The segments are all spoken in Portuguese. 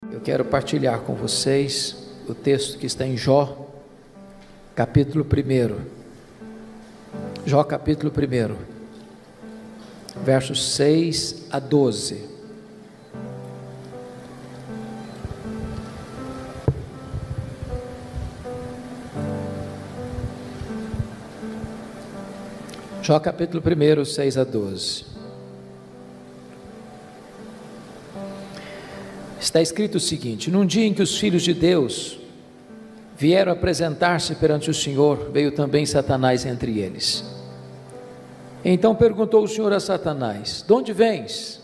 Eu quero partilhar com vocês o texto que está em Jó, capítulo 1. Jó, capítulo 1, versos 6 a 12. Jó, capítulo 1, 6 a 12. Está escrito o seguinte: num dia em que os filhos de Deus vieram apresentar-se perante o Senhor, veio também Satanás entre eles. Então perguntou o Senhor a Satanás: de onde vens?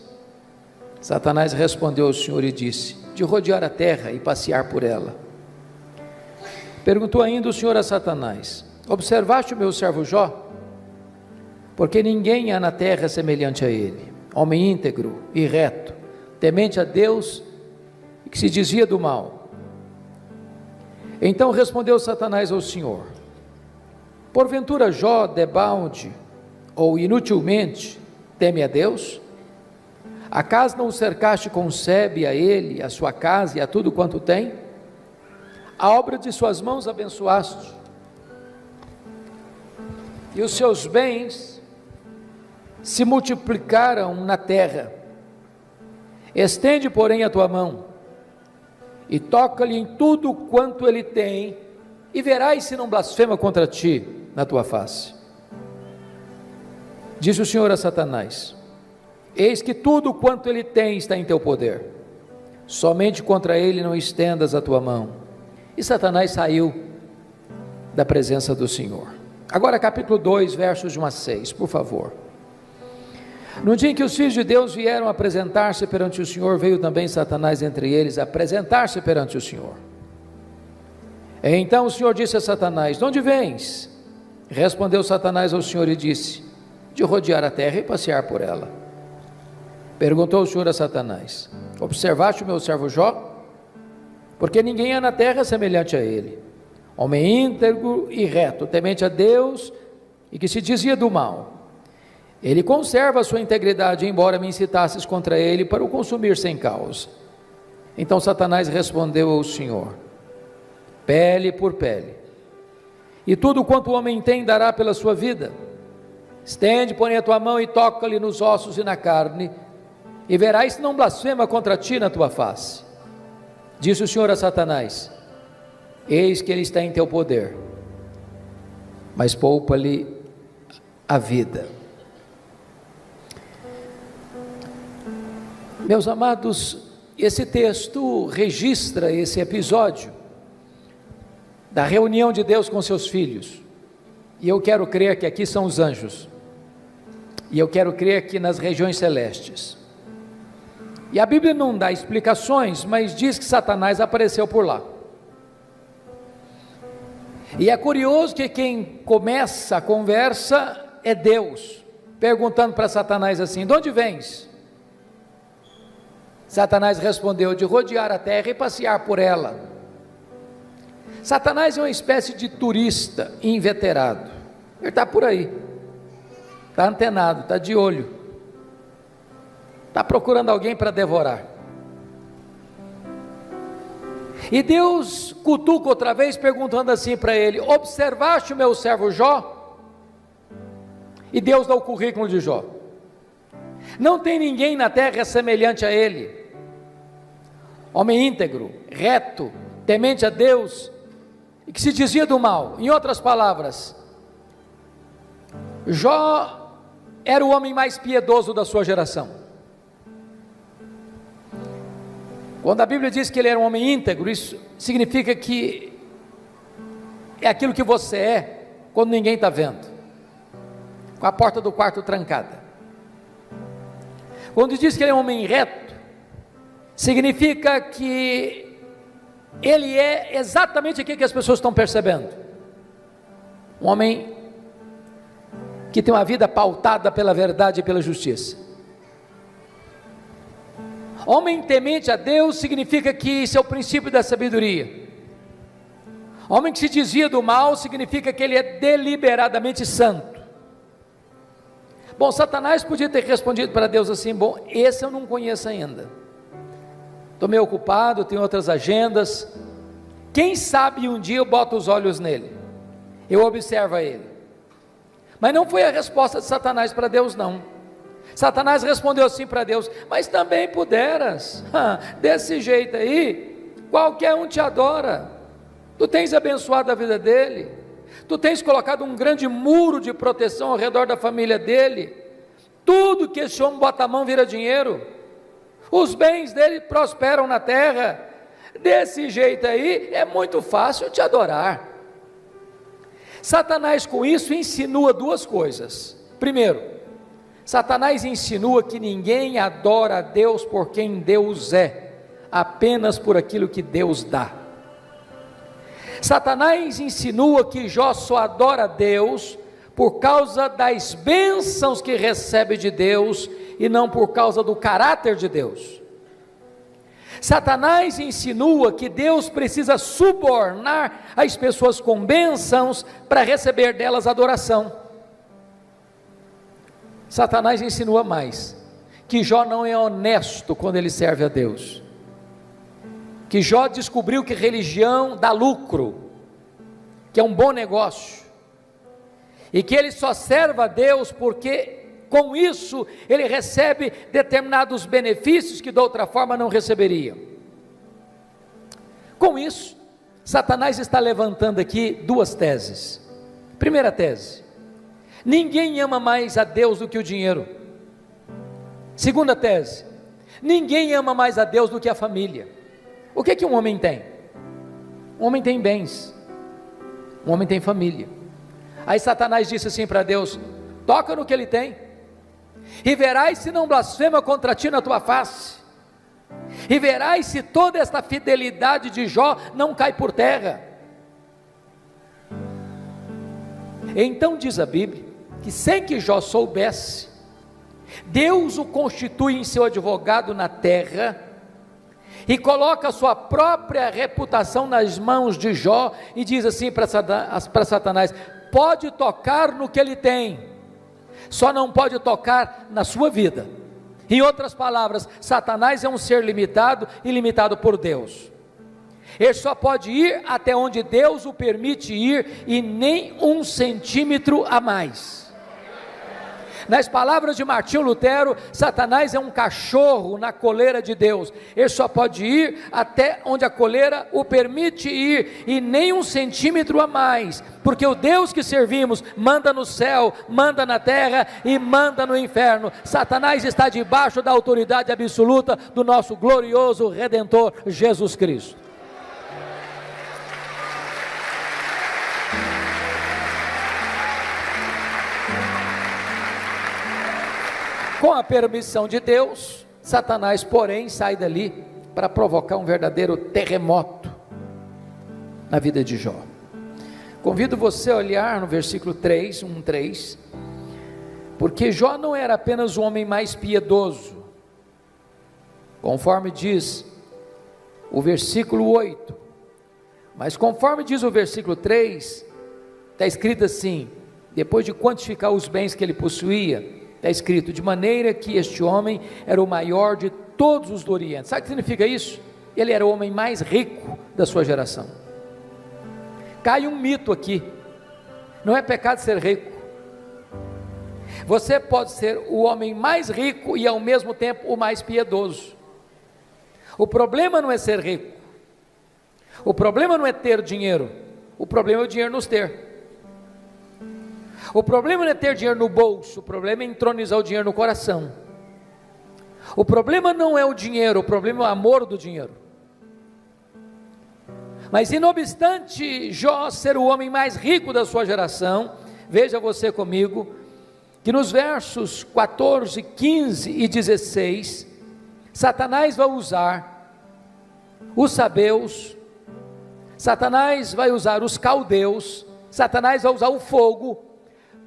Satanás respondeu ao Senhor e disse: de rodear a terra e passear por ela. Perguntou ainda o Senhor a Satanás: observaste o meu servo Jó? Porque ninguém há na terra semelhante a ele, homem íntegro e reto, temente a Deus, que se desvia do mal. Então respondeu Satanás ao Senhor: porventura Jó debalde ou inutilmente teme a Deus? Acaso não o cercaste com sebe a ele, a sua casa e a tudo quanto tem? A obra de suas mãos abençoaste, e os seus bens se multiplicaram na terra. Estende, porém, a tua mão e toca-lhe em tudo quanto ele tem, e verás se não blasfema contra ti na tua face. Disse o Senhor a Satanás: eis que tudo quanto ele tem está em teu poder, somente contra ele não estendas a tua mão. E Satanás saiu da presença do Senhor. Agora capítulo 2, versos de 1 a 6, por favor. No dia em que os filhos de Deus vieram apresentar-se perante o Senhor, veio também Satanás entre eles apresentar-se perante o Senhor. Então o Senhor disse a Satanás: de onde vens? Respondeu Satanás ao Senhor e disse: de rodear a terra e passear por ela. Perguntou o Senhor a Satanás: observaste o meu servo Jó? Porque ninguém há na terra semelhante a ele, homem íntegro e reto, temente a Deus e que se desvia do mal. Ele conserva a sua integridade, embora me incitasses contra ele para o consumir sem causa. Então Satanás respondeu ao Senhor: pele por pele, e tudo quanto o homem tem dará pela sua vida. Estende, porém, a tua mão e toca-lhe nos ossos e na carne, e verás se não blasfema contra ti na tua face. Disse o Senhor a Satanás: eis que ele está em teu poder, mas poupa-lhe a vida. Meus amados, esse texto registra esse episódio da reunião de Deus com seus filhos, e eu quero crer que aqui são os anjos, e eu quero crer que nas regiões celestes, e a Bíblia não dá explicações, mas diz que Satanás apareceu por lá, e é curioso que quem começa a conversa é Deus, perguntando para Satanás assim: de onde vens? Satanás respondeu: de rodear a terra e passear por ela. Satanás é uma espécie de turista inveterado, ele está por aí, está antenado, está de olho, está procurando alguém para devorar. E Deus cutuca outra vez, perguntando assim para ele: observaste o meu servo Jó? E Deus dá o currículo de Jó: não tem ninguém na terra semelhante a ele, homem íntegro, reto, temente a Deus e que se desvia do mal. Em outras palavras, Jó era o homem mais piedoso da sua geração. Quando a Bíblia diz que ele era um homem íntegro, isso significa que é aquilo que você é quando ninguém está vendo, com a porta do quarto trancada. Quando diz que ele é um homem reto, significa que ele é exatamente aquilo que as pessoas estão percebendo, um homem que tem uma vida pautada pela verdade e pela justiça. Homem temente a Deus significa que isso é o princípio da sabedoria. Homem que se desvia do mal significa que ele é deliberadamente santo. Bom, Satanás podia ter respondido para Deus assim: bom, esse eu não conheço ainda, estou meio ocupado, tenho outras agendas. Quem sabe um dia eu boto os olhos nele, eu observo ele. Mas não foi a resposta de Satanás para Deus, não. Satanás respondeu assim para Deus: mas também puderas, desse jeito aí, qualquer um te adora, tu tens abençoado a vida dele, tu tens colocado um grande muro de proteção ao redor da família dele, tudo que esse homem bota a mão vira dinheiro, os bens dele prosperam na terra, desse jeito aí é muito fácil te adorar. Satanás com isso insinua duas coisas. Primeiro, Satanás insinua que ninguém adora a Deus por quem Deus é, apenas por aquilo que Deus dá. Satanás insinua que Jó só adora a Deus por causa das bênçãos que recebe de Deus e não por causa do caráter de Deus. Satanás insinua que Deus precisa subornar as pessoas com bênçãos para receber delas adoração. Satanás insinua mais, que Jó não é honesto quando ele serve a Deus, que Jó descobriu que religião dá lucro, que é um bom negócio, e que ele só serve a Deus porque com isso ele recebe determinados benefícios que de outra forma não receberia. Com isso, Satanás está levantando aqui duas teses. Primeira tese: ninguém ama mais a Deus do que o dinheiro. Segunda tese: ninguém ama mais a Deus do que a família. O que um homem tem? Um homem tem bens, um homem tem família. Aí Satanás disse assim para Deus: toca no que ele tem, e verás se não blasfema contra ti na tua face, e verás se toda esta fidelidade de Jó não cai por terra. Então diz a Bíblia, que sem que Jó soubesse, Deus o constitui em seu advogado na terra, e coloca a sua própria reputação nas mãos de Jó, e diz assim para Satanás: pode tocar no que ele tem, só não pode tocar na sua vida. Em outras palavras, Satanás é um ser limitado e limitado por Deus. Ele só pode ir até onde Deus o permite ir, e nem 1 centímetro a mais. Nas palavras de Martinho Lutero, Satanás é um cachorro na coleira de Deus. Ele só pode ir até onde a coleira o permite ir, e nem 1 centímetro a mais, porque o Deus que servimos manda no céu, manda na terra e manda no inferno. Satanás está debaixo da autoridade absoluta do nosso glorioso Redentor Jesus Cristo. Com a permissão de Deus, Satanás, porém, sai dali para provocar um verdadeiro terremoto na vida de Jó. Convido você a olhar no versículo 3, 1:3, porque Jó não era apenas o homem mais piedoso, conforme diz o versículo 8, mas conforme diz o versículo 3, está escrito assim: depois de quantificar os bens que ele possuía, está escrito: de maneira que este homem era o maior de todos os do Oriente. Sabe o que significa isso? Ele era o homem mais rico da sua geração. Cai um mito aqui: não é pecado ser rico. Você pode ser o homem mais rico e ao mesmo tempo o mais piedoso. O problema não é ser rico, o problema não é ter dinheiro, o problema é o dinheiro nos ter. O problema não é ter dinheiro no bolso, o problema é entronizar o dinheiro no coração. O problema não é o dinheiro, o problema é o amor do dinheiro. Mas não obstante Jó ser o homem mais rico da sua geração, veja você comigo, que nos versos 14, 15 e 16, Satanás vai usar os sabeus, Satanás vai usar os caldeus, Satanás vai usar o fogo,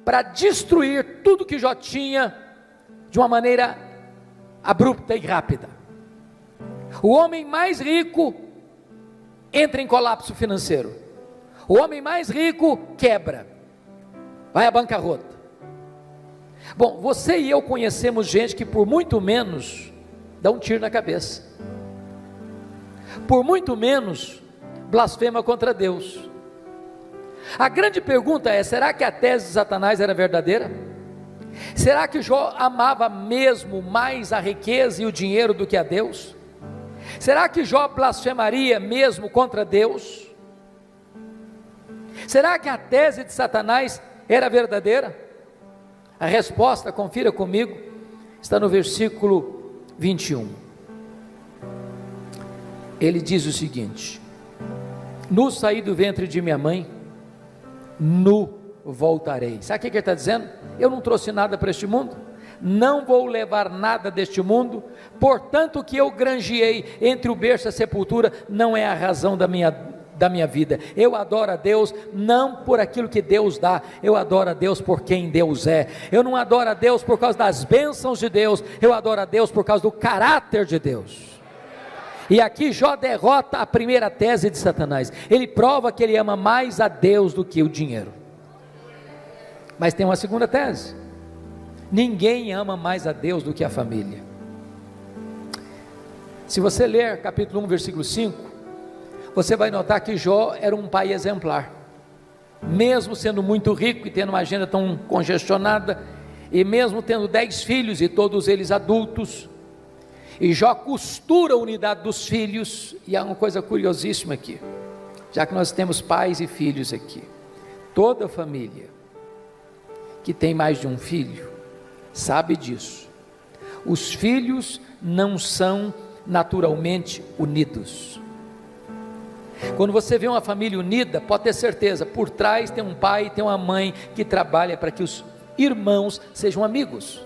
para destruir tudo que Jó tinha de uma maneira abrupta e rápida. O homem mais rico entra em colapso financeiro, o homem mais rico quebra, vai à bancarrota. Bom, você e eu conhecemos gente que por muito menos dá um tiro na cabeça. por muito menos blasfema contra Deus. A grande pergunta é: será que a tese de Satanás era verdadeira? Será que Jó amava mesmo mais a riqueza e o dinheiro do que a Deus? Será que Jó blasfemaria mesmo contra Deus? Será que a tese de Satanás era verdadeira? A resposta, confira comigo, está no versículo 21. Ele diz o seguinte: nu saí do ventre de minha mãe, nu voltarei. Sabe o que ele está dizendo? Eu não trouxe nada para este mundo, não vou levar nada deste mundo, portanto o que eu granjeei entre o berço e a sepultura não é a razão da minha vida. Eu adoro a Deus não por aquilo que Deus dá, eu adoro a Deus por quem Deus é. Eu não adoro a Deus por causa das bênçãos de Deus, eu adoro a Deus por causa do caráter de Deus. E aqui Jó derrota a primeira tese de Satanás. Ele prova que ele ama mais a Deus do que o dinheiro. Mas tem uma segunda tese: ninguém ama mais a Deus do que a família. Se você ler capítulo 1, versículo 5, você vai notar que Jó era um pai exemplar. Mesmo sendo muito rico e tendo uma agenda tão congestionada, e mesmo tendo 10 filhos e todos eles adultos, e Jó costura a unidade dos filhos. E há uma coisa curiosíssima aqui, já que nós temos pais e filhos aqui, toda família que tem mais de um filho sabe disso. Os filhos não são naturalmente unidos. Quando você vê uma família unida, pode ter certeza, por trás tem um pai e tem uma mãe que trabalha para que os irmãos sejam amigos.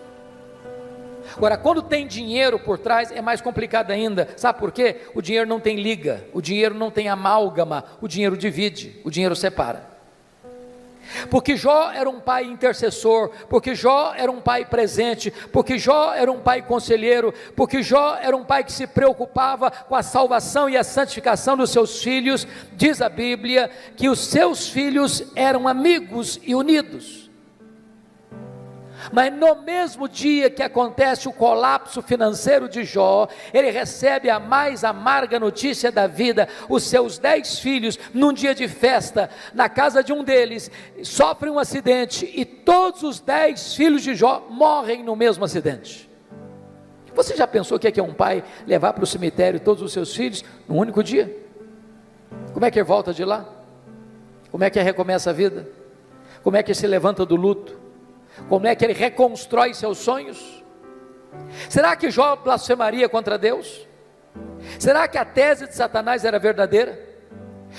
Agora, quando tem dinheiro por trás, é mais complicado ainda. Sabe por quê? O dinheiro não tem liga, o dinheiro não tem amálgama, o dinheiro divide, o dinheiro separa. Porque Jó era um pai intercessor, porque Jó era um pai presente, porque Jó era um pai conselheiro, porque Jó era um pai que se preocupava com a salvação e a santificação dos seus filhos. Diz a Bíblia que os seus filhos eram amigos e unidos. Mas no mesmo dia que acontece o colapso financeiro de Jó, ele recebe a mais amarga notícia da vida. Os seus 10 filhos, num dia de festa, na casa de um deles, sofrem um acidente, e todos os 10 filhos de Jó morrem no mesmo acidente. Você já pensou o que é um pai levar para o cemitério todos os seus filhos num único dia? Como é que ele volta de lá? Como é que ele recomeça a vida? Como é que ele se levanta do luto? Como é que ele reconstrói seus sonhos? Será que Jó blasfemaria contra Deus? Será que a tese de Satanás era verdadeira?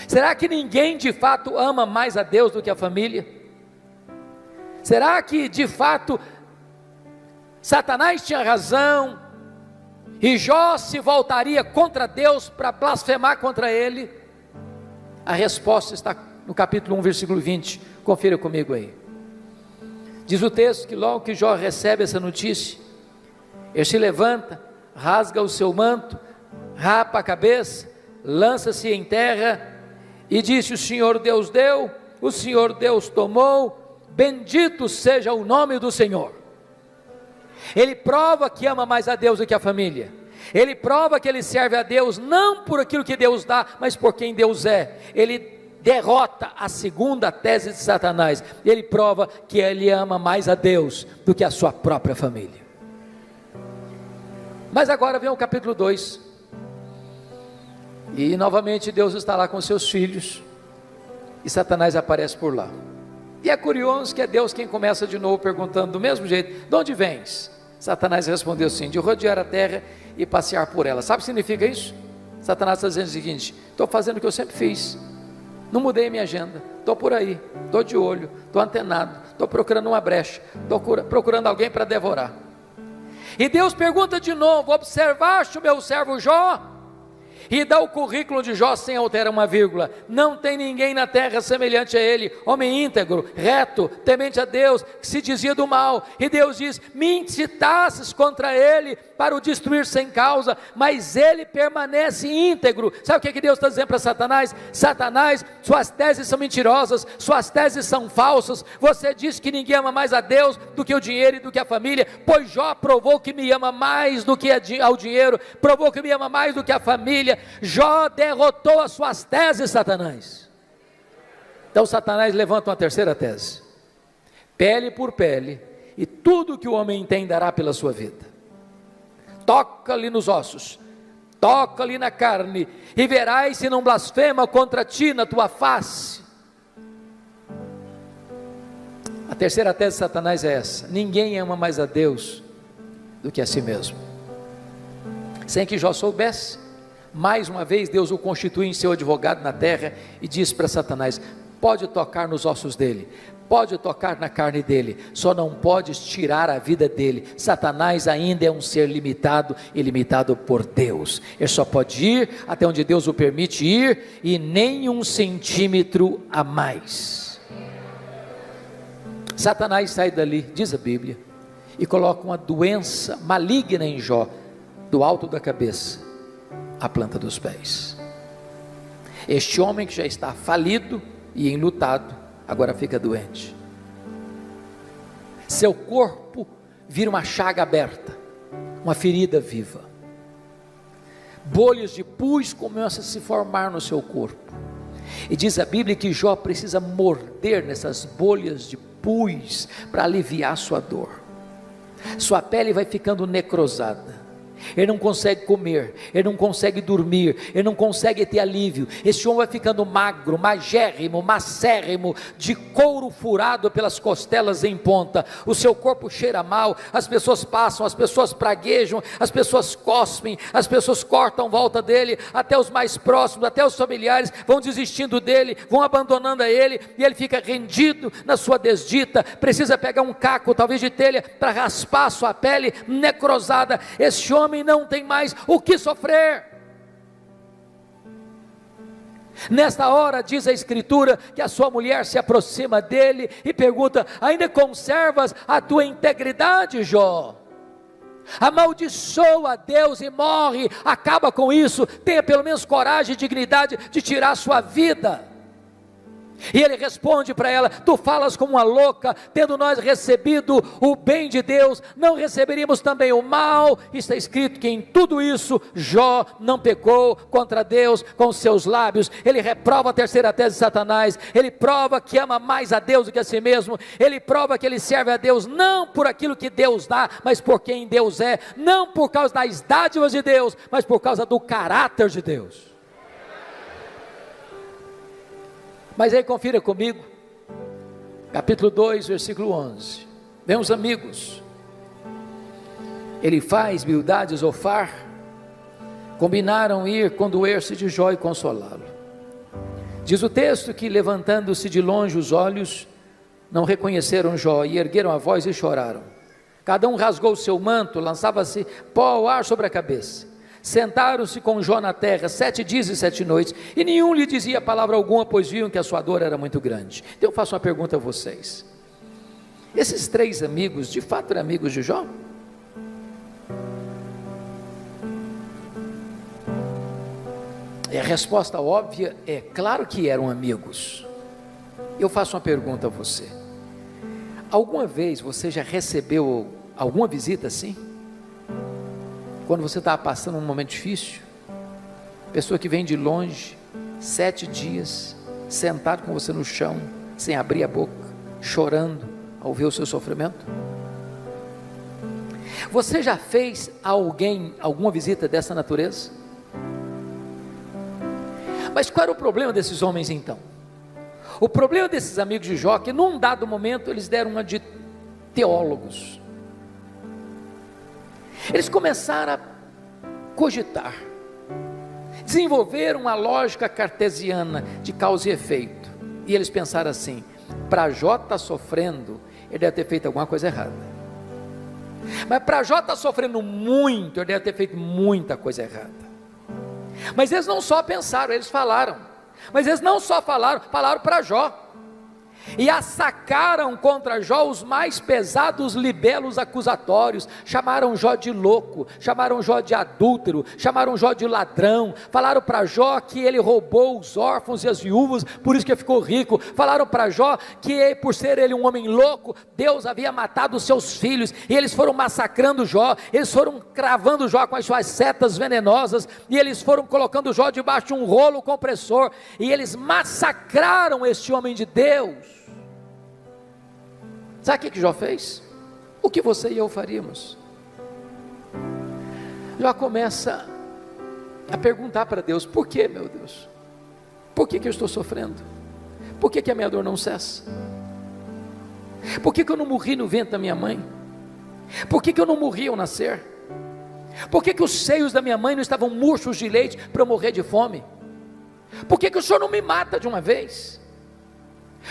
Será que ninguém de fato ama mais a Deus do que a família? Será que de fato Satanás tinha razão e Jó se voltaria contra Deus para blasfemar contra ele? A resposta está no capítulo 1, versículo 20, confira comigo aí. Diz o texto que logo que Jó recebe essa notícia, ele se levanta, rasga o seu manto, rapa a cabeça, lança-se em terra e disse: o Senhor Deus deu, o Senhor Deus tomou, bendito seja o nome do Senhor. Ele prova que ama mais a Deus do que a família. Ele prova que ele serve a Deus não por aquilo que Deus dá, mas por quem Deus é. Ele derrota a segunda tese de Satanás. Ele prova que ele ama mais a Deus do que a sua própria família. Mas agora vem o capítulo 2, e novamente Deus está lá com seus filhos, e Satanás aparece por lá. E é curioso que é Deus quem começa de novo perguntando do mesmo jeito: de onde vens? Satanás respondeu assim: de rodear a terra e passear por ela. Sabe o que significa isso? Satanás está dizendo o seguinte: estou fazendo o que eu sempre fiz, não mudei a minha agenda, estou por aí, estou de olho, estou antenado, estou procurando uma brecha, estou procurando alguém para devorar. E Deus pergunta de novo: observaste o meu servo Jó? E dá o currículo de Jó sem alterar uma vírgula. Não tem ninguém na terra semelhante a ele, homem íntegro, reto, temente a Deus, que se dizia do mal. E Deus diz: me incitasses contra ele para o destruir sem causa, mas ele permanece íntegro. Sabe o que Deus está dizendo para Satanás? Satanás, suas teses são mentirosas, suas teses são falsas. Você diz que ninguém ama mais a Deus do que o dinheiro e do que a família, pois Jó provou que me ama mais do que ao dinheiro, provou que me ama mais do que a família, Jó derrotou as suas teses, Satanás. Então Satanás levanta uma terceira tese: pele por pele, e tudo que o homem tem dará pela sua vida. Toca-lhe nos ossos, toca-lhe na carne, e verás se não blasfema contra ti na tua face. A terceira tese de Satanás é essa: ninguém ama mais a Deus do que a si mesmo. Sem que Jó soubesse, mais uma vez Deus o constitui em seu advogado na terra e diz para Satanás: pode tocar nos ossos dele, pode tocar na carne dele, só não podes tirar a vida dele. Satanás ainda é um ser limitado e limitado por Deus. Ele só pode ir até onde Deus o permite ir, e nem 1 centímetro a mais. Satanás sai dali, diz a Bíblia, e coloca uma doença maligna em Jó, do alto da cabeça à planta dos pés. Este homem que já está falido e enlutado, agora fica doente. Seu corpo vira uma chaga aberta, uma ferida viva. Bolhas de pus começam a se formar no seu corpo. E diz a Bíblia que Jó precisa morder nessas bolhas de pus para aliviar sua dor. Sua pele vai ficando necrosada. Ele não consegue comer, ele não consegue dormir, ele não consegue ter alívio. Esse homem vai ficando magro, magérrimo, macérrimo, de couro furado pelas costelas em ponta. O seu corpo cheira mal, as pessoas passam, as pessoas praguejam, as pessoas cospem, as pessoas cortam volta dele, até os mais próximos, até os familiares vão desistindo dele, vão abandonando a ele, e ele fica rendido na sua desdita. Precisa pegar um caco, talvez de telha, para raspar a sua pele necrosada. Esse homem não tem mais o que sofrer. Nesta hora, diz a Escritura, que a sua mulher se aproxima dele e pergunta: ainda conservas a tua integridade, Jó? Amaldiçoa a Deus e morre, acaba com isso, tenha pelo menos coragem e dignidade de tirar a sua vida. E ele responde para ela: tu falas como uma louca, tendo nós recebido o bem de Deus, não receberíamos também o mal? Está escrito que em tudo isso Jó não pecou contra Deus com os seus lábios. Ele reprova a terceira tese de Satanás. Ele prova que ama mais a Deus do que a si mesmo. Ele prova que ele serve a Deus não por aquilo que Deus dá, mas por quem Deus é, não por causa das dádivas de Deus, mas por causa do caráter de Deus. Mas aí confira comigo, capítulo 2, versículo 11. Vem os amigos, Elifaz, Bildade e Zofar combinaram ir condoer-se de Jó e consolá-lo. Diz o texto que, levantando-se de longe os olhos, não reconheceram Jó, e ergueram a voz e choraram. Cada um rasgou o seu manto, lançava-se pó ao ar sobre a cabeça. Sentaram-se com Jó na terra 7 dias e 7 noites, e nenhum lhe dizia palavra alguma, pois viam que a sua dor era muito grande. Então eu faço uma pergunta a vocês: esses 3 amigos, de fato eram amigos de Jó? E a resposta óbvia é: claro que eram amigos. Eu faço uma pergunta a você: alguma vez você já recebeu alguma visita assim? Quando você estava passando um momento difícil, pessoa que vem de longe, 7 dias, sentado com você no chão, sem abrir a boca, chorando ao ver o seu sofrimento. Você já fez a alguém alguma visita dessa natureza? Mas qual era o problema desses homens então? O problema desses amigos de Jó, que num dado momento eles deram uma de teólogos. Eles começaram a cogitar, desenvolveram uma lógica cartesiana de causa e efeito, e eles pensaram assim: para Jó estar sofrendo, ele deve ter feito alguma coisa errada, mas para Jó estar sofrendo muito, ele deve ter feito muita coisa errada. Mas eles não só pensaram, eles falaram. Mas eles não só falaram para Jó, e assacaram contra Jó os mais pesados libelos acusatórios. Chamaram Jó de louco, chamaram Jó de adúltero, chamaram Jó de ladrão, falaram para Jó que ele roubou os órfãos e as viúvas, por isso que ficou rico. Falaram para Jó que por ser ele um homem louco, Deus havia matado os seus filhos, e eles foram massacrando Jó, eles foram cravando Jó com as suas setas venenosas, e eles foram colocando Jó debaixo de um rolo compressor, e eles massacraram este homem de Deus. Sabe o que Jó fez? O que você e eu faríamos? Jó começa a perguntar para Deus: por que, meu Deus? Por que eu estou sofrendo? Por que a minha dor não cessa? Por que eu não morri no ventre da minha mãe? Por que eu não morri ao nascer? Por que os seios da minha mãe não estavam murchos de leite para eu morrer de fome? Por que o Senhor não me mata de uma vez?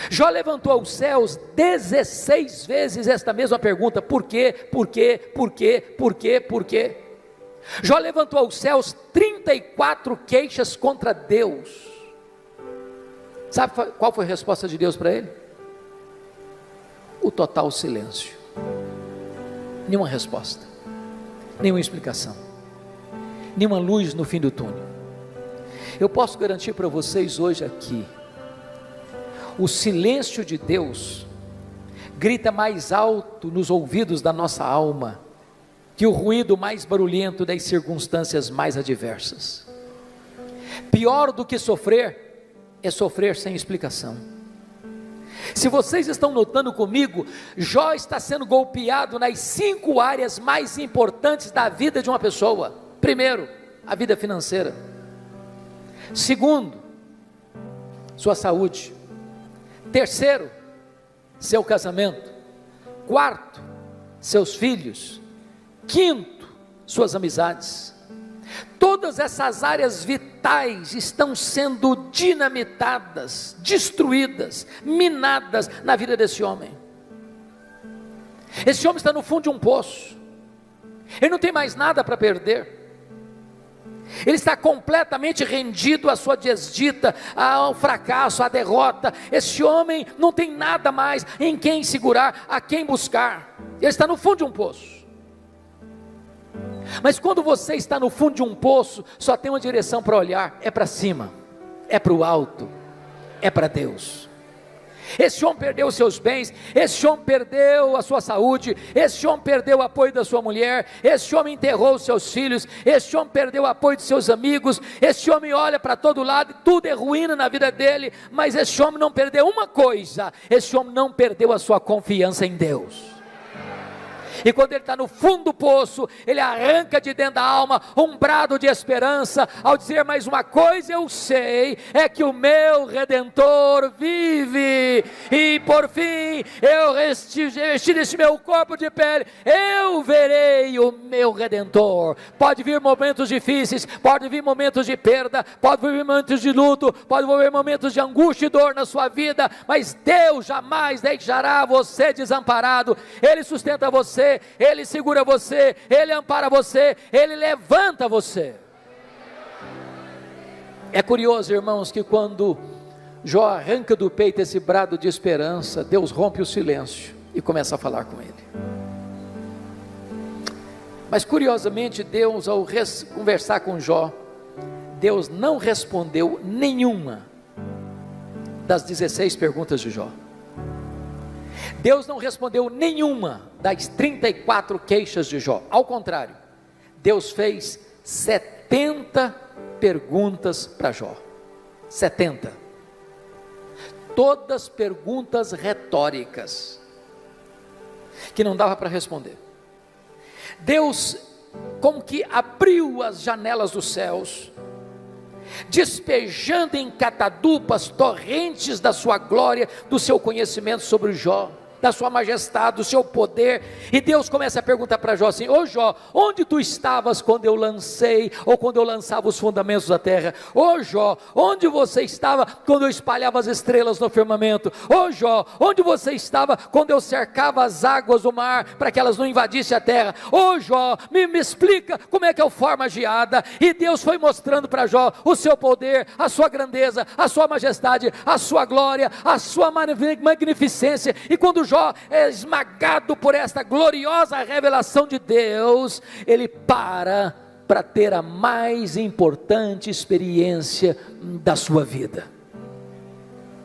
Jó levantou aos céus 16 vezes esta mesma pergunta: por quê, por quê, por quê, por quê, por quê? Jó levantou aos céus 34 queixas contra Deus. Sabe qual foi a resposta de Deus para ele? O total silêncio. Nenhuma resposta, nenhuma explicação, nenhuma luz no fim do túnel. Eu posso garantir para vocês hoje aqui, o silêncio de Deus grita mais alto nos ouvidos da nossa alma que o ruído mais barulhento das circunstâncias mais adversas. Pior do que sofrer é sofrer sem explicação. Se vocês estão notando comigo, Jó está sendo golpeado nas 5 áreas mais importantes da vida de uma pessoa. Primeiro, a vida financeira. Segundo, sua saúde. Terceiro, seu casamento. Quarto, seus filhos. Quinto, suas amizades. Todas essas áreas vitais estão sendo dinamitadas, destruídas, minadas na vida desse homem. Esse homem está no fundo de um poço, ele não tem mais nada para perder. Ele está completamente rendido à sua desdita, ao fracasso, à derrota. Esse homem não tem nada mais em quem segurar, a quem buscar. Ele está no fundo de um poço. Mas quando você está no fundo de um poço, só tem uma direção para olhar: é para cima, é para o alto, é para Deus. Esse homem perdeu os seus bens, esse homem perdeu a sua saúde, esse homem perdeu o apoio da sua mulher, esse homem enterrou os seus filhos, esse homem perdeu o apoio de seus amigos, esse homem olha para todo lado e tudo é ruína na vida dele, mas esse homem não perdeu uma coisa: esse homem não perdeu a sua confiança em Deus. E quando ele está no fundo do poço, ele arranca de dentro da alma um brado de esperança, ao dizer: mais uma coisa eu sei, é que o meu Redentor vive, e por fim eu revestir este meu corpo de pele, eu verei o meu Redentor. Pode vir momentos difíceis, pode vir momentos de perda, pode vir momentos de luto, pode vir momentos de angústia e dor na sua vida, mas Deus jamais deixará você desamparado. Ele sustenta você, Ele segura você, Ele ampara você, Ele levanta você. É curioso, irmãos, que quando Jó arranca do peito esse brado de esperança, Deus rompe o silêncio e começa a falar com ele. Mas curiosamente, Deus, ao conversar com Jó, Deus não respondeu nenhuma das 16 perguntas de Jó. Deus não respondeu nenhuma das 34 queixas de Jó. Ao contrário, Deus fez 70 perguntas para Jó. 70. Todas perguntas retóricas, que não dava para responder. Deus como que abriu as janelas dos céus, despejando em catadupas torrentes da sua glória, do seu conhecimento sobre Jó. da sua majestade, do seu poder. E Deus começa a perguntar para Jó assim: ô Jó, onde tu estavas quando eu lancei, ou quando eu lançava os fundamentos da terra? Ô Jó, onde você estava quando eu espalhava as estrelas no firmamento? Ô Jó, onde você estava quando eu cercava as águas do mar, para que elas não invadissem a terra? Ô Jó, me explica como é que eu formo a geada. E Deus foi mostrando para Jó o seu poder, a sua grandeza, a sua majestade, a sua glória, a sua magnificência. E quando Jó é esmagado por esta gloriosa revelação de Deus, ele para ter a mais importante experiência da sua vida.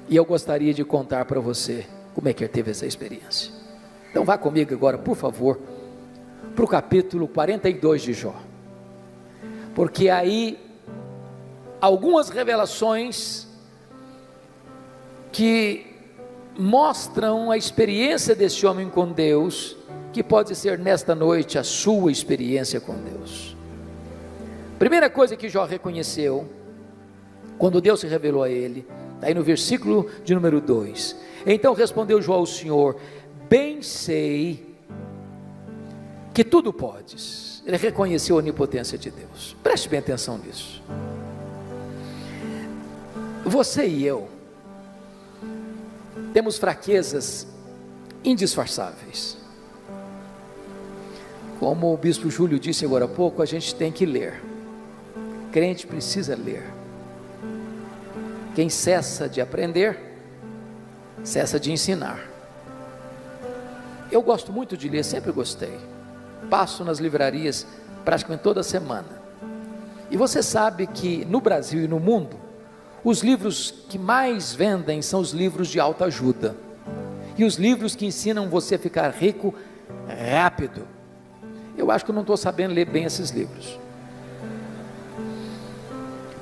E eu gostaria de contar para você como é que ele teve essa experiência. Então vá comigo agora, por favor, para o capítulo 42 de Jó, porque aí algumas revelações que mostram a experiência desse homem com Deus, que pode ser nesta noite a sua experiência com Deus. Primeira coisa que Jó reconheceu, quando Deus se revelou a ele, está aí no versículo de número 2, então respondeu Jó ao Senhor: bem sei que tudo podes. Ele reconheceu a onipotência de Deus. Preste bem atenção nisso. Você e eu temos fraquezas indisfarçáveis. Como o bispo Júlio disse agora há pouco, a gente tem que ler. Crente precisa ler. Quem cessa de aprender, cessa de ensinar. Eu gosto muito de ler, sempre gostei. Passo nas livrarias praticamente toda semana. E você sabe que no Brasil e no mundo, os livros que mais vendem são os livros de autoajuda. E os livros que ensinam você a ficar rico rápido. Eu acho que eu não estou sabendo ler bem esses livros.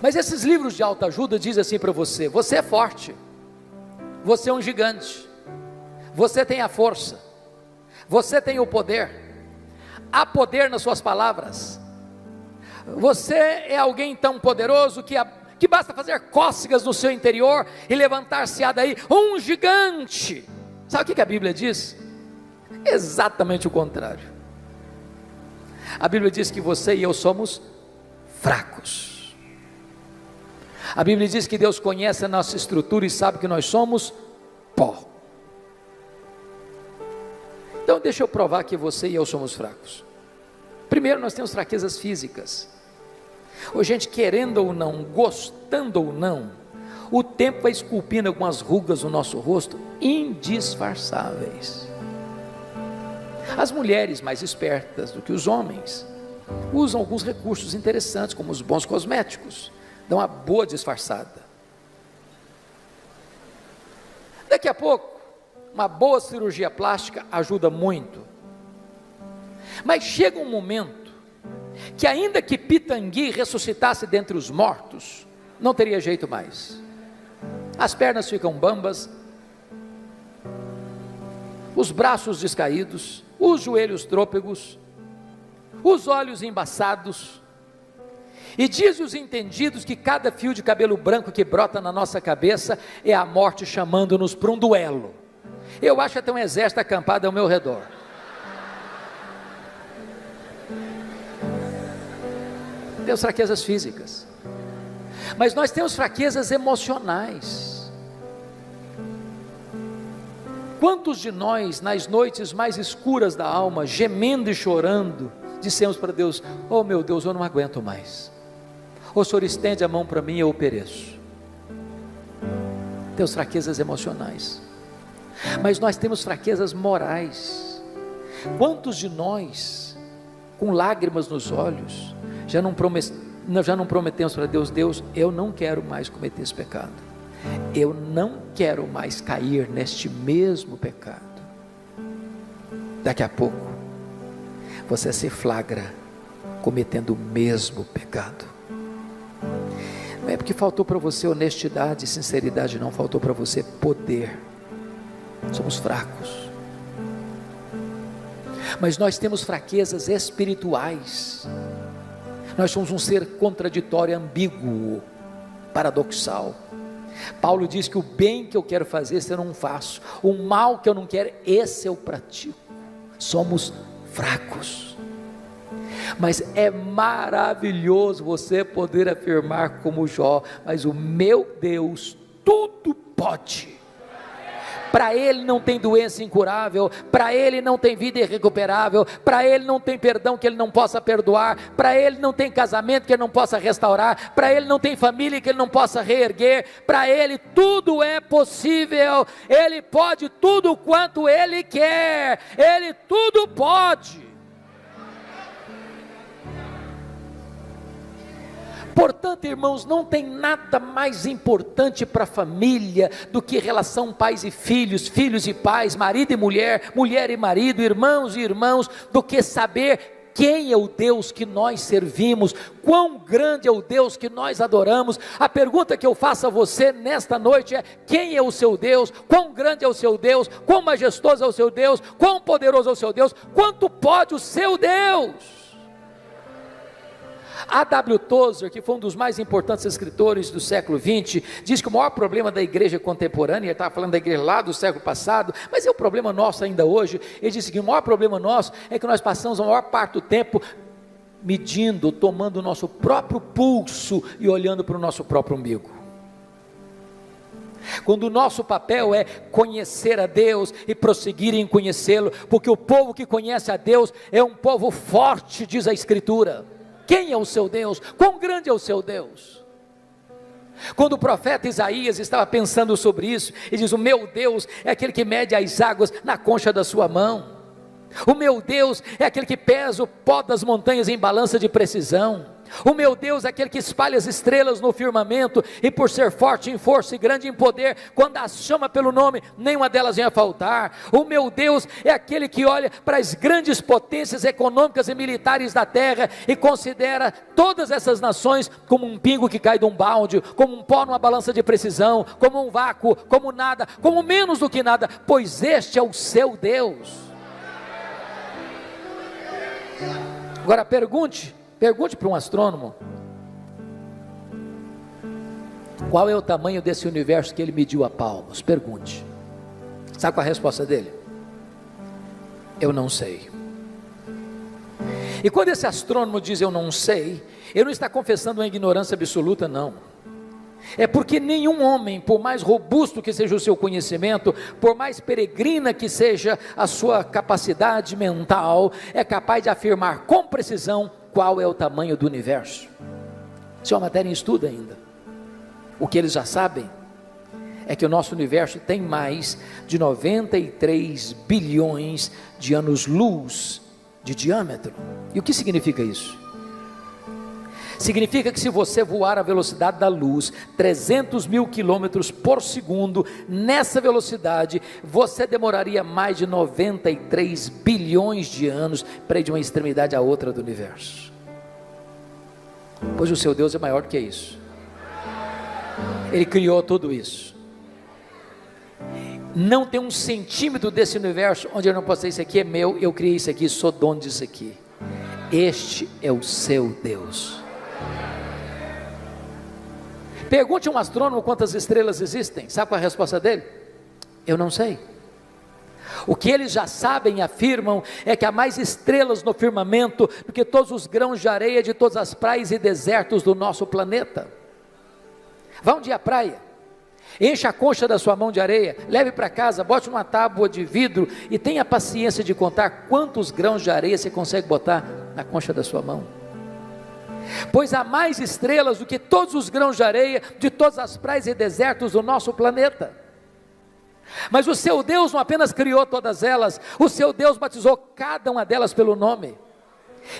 Mas esses livros de autoajuda dizem assim para você: você é forte, você é um gigante, você tem a força, você tem o poder, há poder nas suas palavras, você é alguém tão poderoso que basta fazer cócegas no seu interior e levantar-se-á daí um gigante. Sabe o que a Bíblia diz? Exatamente o contrário. A Bíblia diz que você e eu somos fracos. A Bíblia diz que Deus conhece a nossa estrutura e sabe que nós somos pó. Então deixa eu provar que você e eu somos fracos. Primeiro, nós temos fraquezas físicas. Ou gente, querendo ou não, gostando ou não, o tempo vai esculpindo algumas rugas no nosso rosto indisfarçáveis. As mulheres mais espertas do que os homens usam alguns recursos interessantes, como os bons cosméticos, dão uma boa disfarçada. Daqui a pouco, uma boa cirurgia plástica ajuda muito. Mas chega um momento que, ainda que Pitangui ressuscitasse dentre os mortos, não teria jeito mais. As pernas ficam bambas, os braços descaídos, os joelhos trôpegos, os olhos embaçados. E diz os entendidos que cada fio de cabelo branco que brota na nossa cabeça é a morte chamando-nos para um duelo. Eu acho até um exército acampado ao meu redor. Temos fraquezas físicas, mas nós temos fraquezas emocionais. Quantos de nós, nas noites mais escuras da alma, gemendo e chorando, dissemos para Deus: oh meu Deus, eu não aguento mais, o Senhor estende a mão para mim e eu pereço. Temos fraquezas emocionais, mas nós temos fraquezas morais. Quantos de nós, com lágrimas nos olhos, já não prometemos para Deus: Deus, eu não quero mais cometer esse pecado, eu não quero mais cair neste mesmo pecado. Daqui a pouco você se flagra cometendo o mesmo pecado. Não é porque faltou para você honestidade e sinceridade, não, faltou para você poder. Somos fracos, mas nós temos fraquezas espirituais. Nós somos um ser contraditório, ambíguo, paradoxal. Paulo diz que o bem que eu quero fazer, esse eu não faço, o mal que eu não quero, esse eu pratico. Somos fracos, mas é maravilhoso você poder afirmar como Jó: mas o meu Deus tudo pode. Para Ele não tem doença incurável, para Ele não tem vida irrecuperável, para Ele não tem perdão que Ele não possa perdoar, para Ele não tem casamento que Ele não possa restaurar, para Ele não tem família que Ele não possa reerguer, para Ele tudo é possível, Ele pode tudo quanto Ele quer, Ele tudo pode. Portanto, irmãos, não tem nada mais importante para a família do que relação pais e filhos, filhos e pais, marido e mulher, mulher e marido, irmãos e irmãos, do que saber quem é o Deus que nós servimos, quão grande é o Deus que nós adoramos. A pergunta que eu faço a você nesta noite é: quem é o seu Deus? Quão grande é o seu Deus? Quão majestoso é o seu Deus? Quão poderoso é o seu Deus? Quanto pode o seu Deus? A.W. Tozer, que foi um dos mais importantes escritores do século XX, diz que o maior problema da igreja contemporânea, ele estava falando da igreja lá do século passado, mas é o problema nosso ainda hoje. Ele disse que o maior problema nosso é que nós passamos a maior parte do tempo medindo, tomando o nosso próprio pulso e olhando para o nosso próprio umbigo, quando o nosso papel é conhecer a Deus e prosseguir em conhecê-lo, porque o povo que conhece a Deus é um povo forte, diz a Escritura. Quem é o seu Deus? Quão grande é o seu Deus? Quando o profeta Isaías estava pensando sobre isso, ele diz: o meu Deus é aquele que mede as águas na concha da sua mão, o meu Deus é aquele que pesa o pó das montanhas em balança de precisão, o meu Deus é aquele que espalha as estrelas no firmamento, e por ser forte em força e grande em poder, quando as chama pelo nome, nenhuma delas vem a faltar. O meu Deus é aquele que olha para as grandes potências econômicas e militares da terra e considera todas essas nações como um pingo que cai de um balde, como um pó numa balança de precisão, como um vácuo, como nada, como menos do que nada, pois este é o seu Deus. Agora pergunte para um astrônomo: qual é o tamanho desse universo que ele mediu a palmos? Pergunte. Sabe qual é a resposta dele? Eu não sei. E quando esse astrônomo diz eu não sei, ele não está confessando uma ignorância absoluta, não. É porque nenhum homem, por mais robusto que seja o seu conhecimento, por mais peregrina que seja a sua capacidade mental, é capaz de afirmar com precisão qual é o tamanho do universo. Isso é uma matéria em estudo ainda. O que eles já sabem é que o nosso universo tem mais de 93 bilhões de anos-luz de diâmetro. E o que significa isso? Significa que se você voar a velocidade da luz, 300 mil quilômetros por segundo, nessa velocidade, você demoraria mais de 93 bilhões de anos para ir de uma extremidade à outra do universo. Pois o seu Deus é maior do que isso. Ele criou tudo isso. Não tem um centímetro desse universo onde eu não posso dizer: isso aqui é meu, eu criei isso aqui, sou dono disso aqui. Este é o seu Deus. Pergunte a um astrônomo quantas estrelas existem. Sabe qual é a resposta dele? Eu não sei. O que eles já sabem e afirmam é que há mais estrelas no firmamento do que todos os grãos de areia de todas as praias e desertos do nosso planeta. Vá um dia à praia, encha a concha da sua mão de areia, leve para casa, bote numa tábua de vidro e tenha paciência de contar quantos grãos de areia você consegue botar na concha da sua mão. Pois há mais estrelas do que todos os grãos de areia de todas as praias e desertos do nosso planeta. Mas o seu Deus não apenas criou todas elas, o seu Deus batizou cada uma delas pelo nome.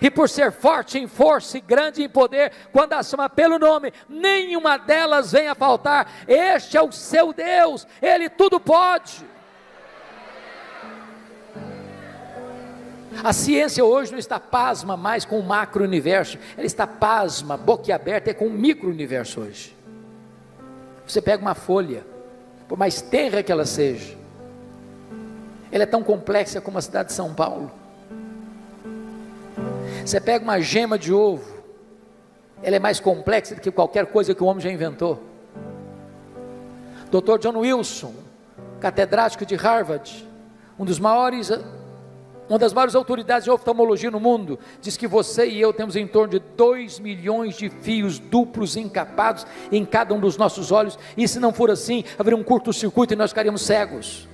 E por ser forte em força e grande em poder, quando as chama pelo nome, nenhuma delas vem a faltar. Este é o seu Deus, Ele tudo pode. A ciência hoje não está pasma mais com o macro-universo, ela está pasma, boquiaberta, com o micro-universo hoje. Você pega uma folha, por mais tenra que ela seja, ela é tão complexa como a cidade de São Paulo. Você pega uma gema de ovo, ela é mais complexa do que qualquer coisa que o homem já inventou. Dr. John Wilson, catedrático de Harvard, uma das maiores autoridades de oftalmologia no mundo, diz que você e eu temos em torno de 2 milhões de fios duplos encapados em cada um dos nossos olhos, e se não for assim, haveria um curto-circuito e nós ficaríamos cegos.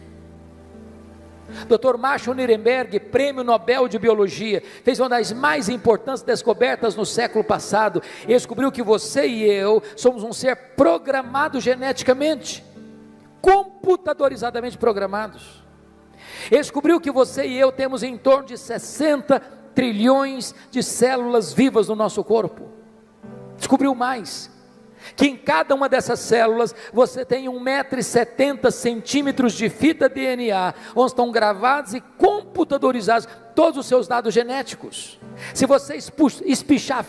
Dr. Marshall Nirenberg, prêmio Nobel de Biologia, fez uma das mais importantes descobertas no século passado. Ele descobriu que você e eu somos um ser programado geneticamente, computadorizadamente programados. Ele descobriu que você e eu temos em torno de 60 trilhões de células vivas no nosso corpo. Descobriu mais, que em cada uma dessas células você tem 1,70 m de fita DNA, onde estão gravados e computadorizados todos os seus dados genéticos. Se você espichar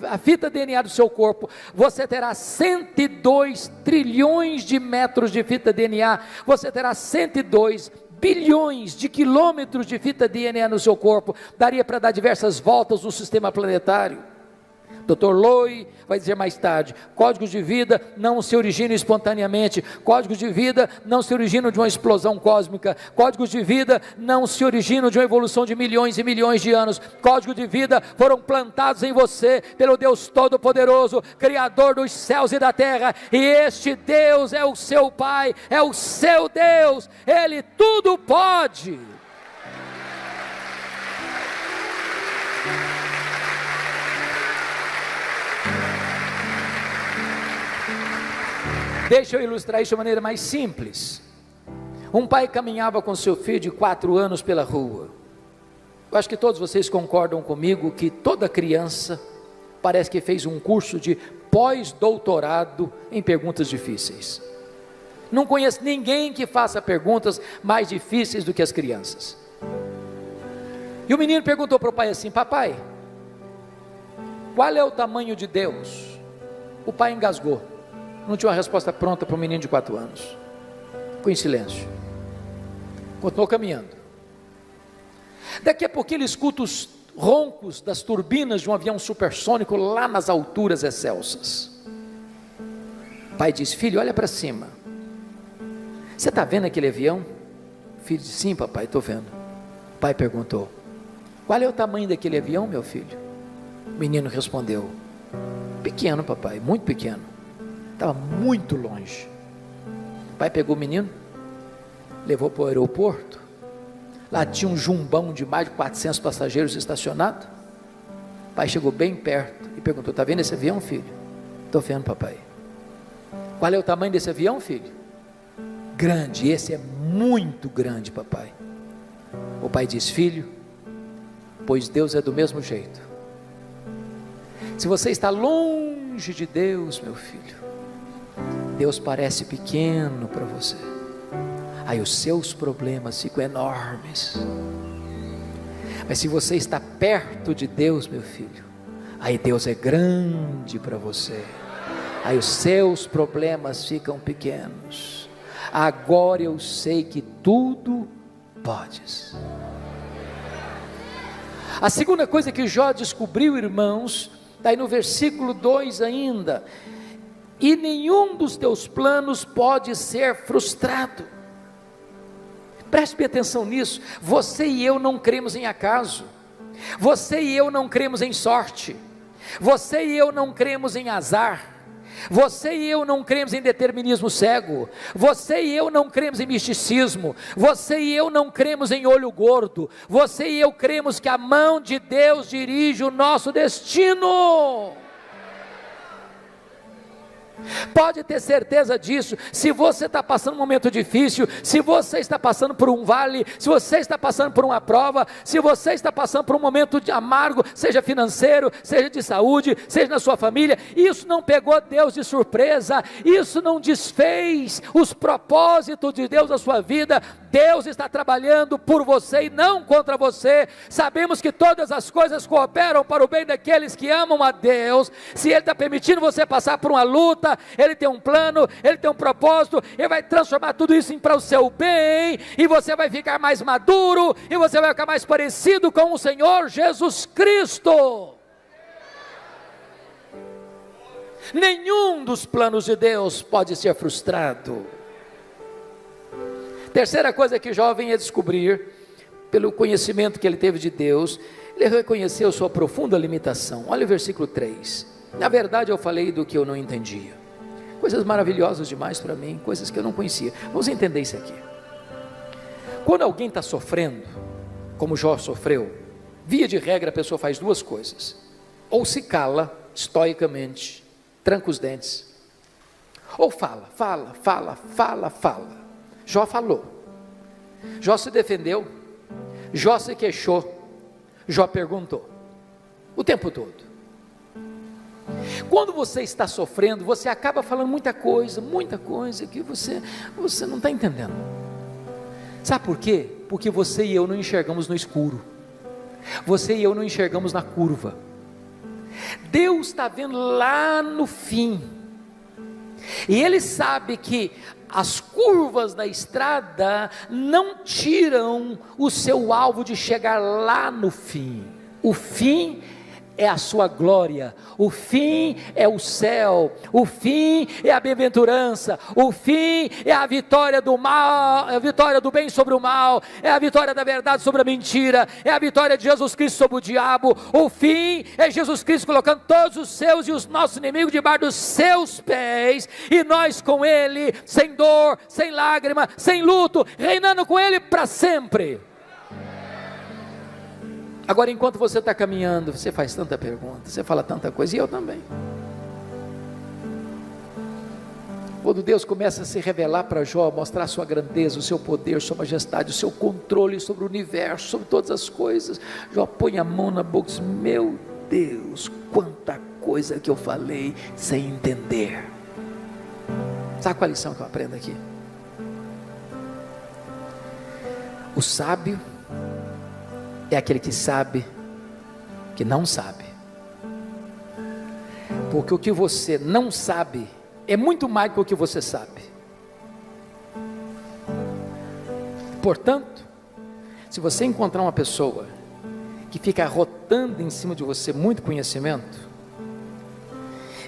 a fita DNA do seu corpo, você terá 102 trilhões de metros de fita DNA, você terá 102 bilhões de quilômetros de fita DNA no seu corpo, daria para dar diversas voltas no sistema planetário. Dr. Loy vai dizer mais tarde, códigos de vida não se originam espontaneamente, códigos de vida não se originam de uma explosão cósmica, códigos de vida não se originam de uma evolução de milhões e milhões de anos, códigos de vida foram plantados em você, pelo Deus Todo-Poderoso, Criador dos céus e da terra, e este Deus é o seu Pai, é o seu Deus, Ele tudo pode. Deixa eu ilustrar isso de maneira mais simples. Um pai caminhava com seu filho de 4 anos pela rua. Eu acho que todos vocês concordam comigo que toda criança parece que fez um curso de pós-doutorado em perguntas difíceis. Não conheço ninguém que faça perguntas mais difíceis do que as crianças. E o menino perguntou para o pai assim: papai, qual é o tamanho de Deus? O pai engasgou. Não tinha uma resposta pronta para um menino de 4 anos. Ficou em silêncio. Continuou caminhando. Daqui a pouquinho ele escuta os roncos das turbinas de um avião supersônico lá nas alturas excelsas. O pai diz: filho, olha para cima. Você está vendo aquele avião? O filho disse: sim, papai, estou vendo. O pai perguntou: qual é o tamanho daquele avião, meu filho? O menino respondeu: pequeno, papai, muito pequeno. Estava muito longe. O pai pegou o menino, levou para o aeroporto. Lá tinha um jumbão de mais de 400 passageiros estacionado. O pai chegou bem perto e perguntou: está vendo esse avião, filho? Estou vendo, papai. Qual é o tamanho desse avião, filho? Grande, esse é muito grande, papai. O pai disse: filho, pois Deus é do mesmo jeito. Se você está longe de Deus, meu filho, Deus parece pequeno para você, aí os seus problemas ficam enormes. Mas se você está perto de Deus, meu filho, aí Deus é grande para você, aí os seus problemas ficam pequenos. Agora eu sei que tudo podes. A segunda coisa que Jó descobriu, irmãos, está aí no versículo 2 ainda: e nenhum dos teus planos pode ser frustrado. Preste bem atenção nisso. Você e eu não cremos em acaso, você e eu não cremos em sorte, você e eu não cremos em azar, você e eu não cremos em determinismo cego, você e eu não cremos em misticismo, você e eu não cremos em olho gordo, você e eu cremos que a mão de Deus dirige o nosso destino. Pode ter certeza disso. Se você está passando um momento difícil, se você está passando por um vale, se você está passando por uma prova, se você está passando por um momento amargo, seja financeiro, seja de saúde, seja na sua família, isso não pegou Deus de surpresa, isso não desfez os propósitos de Deus na sua vida. Deus está trabalhando por você e não contra você. Sabemos que todas as coisas cooperam para o bem daqueles que amam a Deus. Se Ele está permitindo você passar por uma luta, Ele tem um plano, Ele tem um propósito, Ele vai transformar tudo isso para o seu bem, e você vai ficar mais maduro, e você vai ficar mais parecido com o Senhor Jesus Cristo. Nenhum dos planos de Deus pode ser frustrado. Terceira coisa que Jó vem a descobrir, pelo conhecimento que ele teve de Deus, ele reconheceu sua profunda limitação. Olha o versículo 3. Na verdade eu falei do que eu não entendia. Coisas maravilhosas demais para mim, coisas que eu não conhecia. Vamos entender isso aqui. Quando alguém está sofrendo, como Jó sofreu, via de regra a pessoa faz duas coisas: ou se cala estoicamente, tranca os dentes, ou fala. Jó falou, Jó se defendeu, Jó se queixou, Jó perguntou, o tempo todo. Quando você está sofrendo, você acaba falando muita coisa que você não está entendendo. Sabe por quê? Porque você e eu não enxergamos no escuro, você e eu não enxergamos na curva. Deus está vendo lá no fim, e Ele sabe que as curvas da estrada não tiram o seu alvo de chegar lá no fim. O fim é a sua glória, o fim é o céu, o fim é a bem-aventurança, o fim é a vitória do mal, é a vitória do bem sobre o mal, é a vitória da verdade sobre a mentira, é a vitória de Jesus Cristo sobre o diabo. O fim é Jesus Cristo colocando todos os seus e os nossos inimigos debaixo dos seus pés, e nós com Ele, sem dor, sem lágrima, sem luto, reinando com Ele para sempre. Agora, enquanto você está caminhando, você faz tanta pergunta, você fala tanta coisa, e eu também. Quando Deus começa a se revelar para Jó, mostrar a sua grandeza, o seu poder, sua majestade, o seu controle sobre o universo, sobre todas as coisas, Jó põe a mão na boca e diz: meu Deus, quanta coisa que eu falei sem entender. Sabe qual a lição que eu aprendo aqui? O sábio é aquele que sabe que não sabe, porque o que você não sabe é muito mais do que o que você sabe. Portanto, se você encontrar uma pessoa que fica rotando em cima de você muito conhecimento,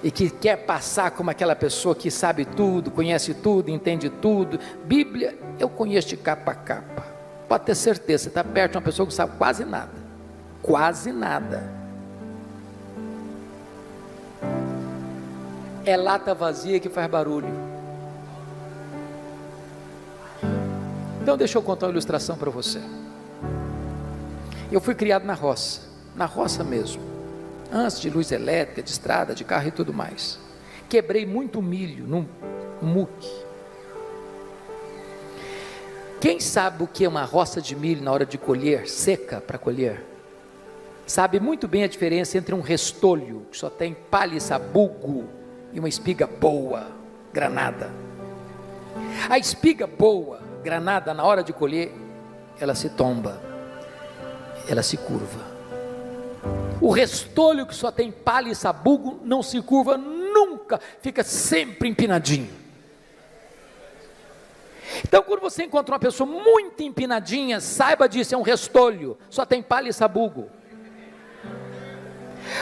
e que quer passar como aquela pessoa que sabe tudo, conhece tudo, entende tudo, Bíblia eu conheço de capa a capa, pode ter certeza, você está perto de uma pessoa que sabe quase nada. É lata vazia que faz barulho. Então deixa eu contar uma ilustração para você. Eu fui criado na roça mesmo, antes de luz elétrica, de estrada, de carro e tudo mais. Quebrei muito milho num muque. Quem sabe o que é uma roça de milho na hora de colher, seca para colher, sabe muito bem a diferença entre um restolho, que só tem palha e sabugo, e uma espiga boa, granada. A espiga boa, granada, na hora de colher, ela se tomba, ela se curva. O restolho que só tem palha e sabugo, não se curva nunca, fica sempre empinadinho. Então, quando você encontra uma pessoa muito empinadinha, saiba disso, é um restolho, só tem palha e sabugo.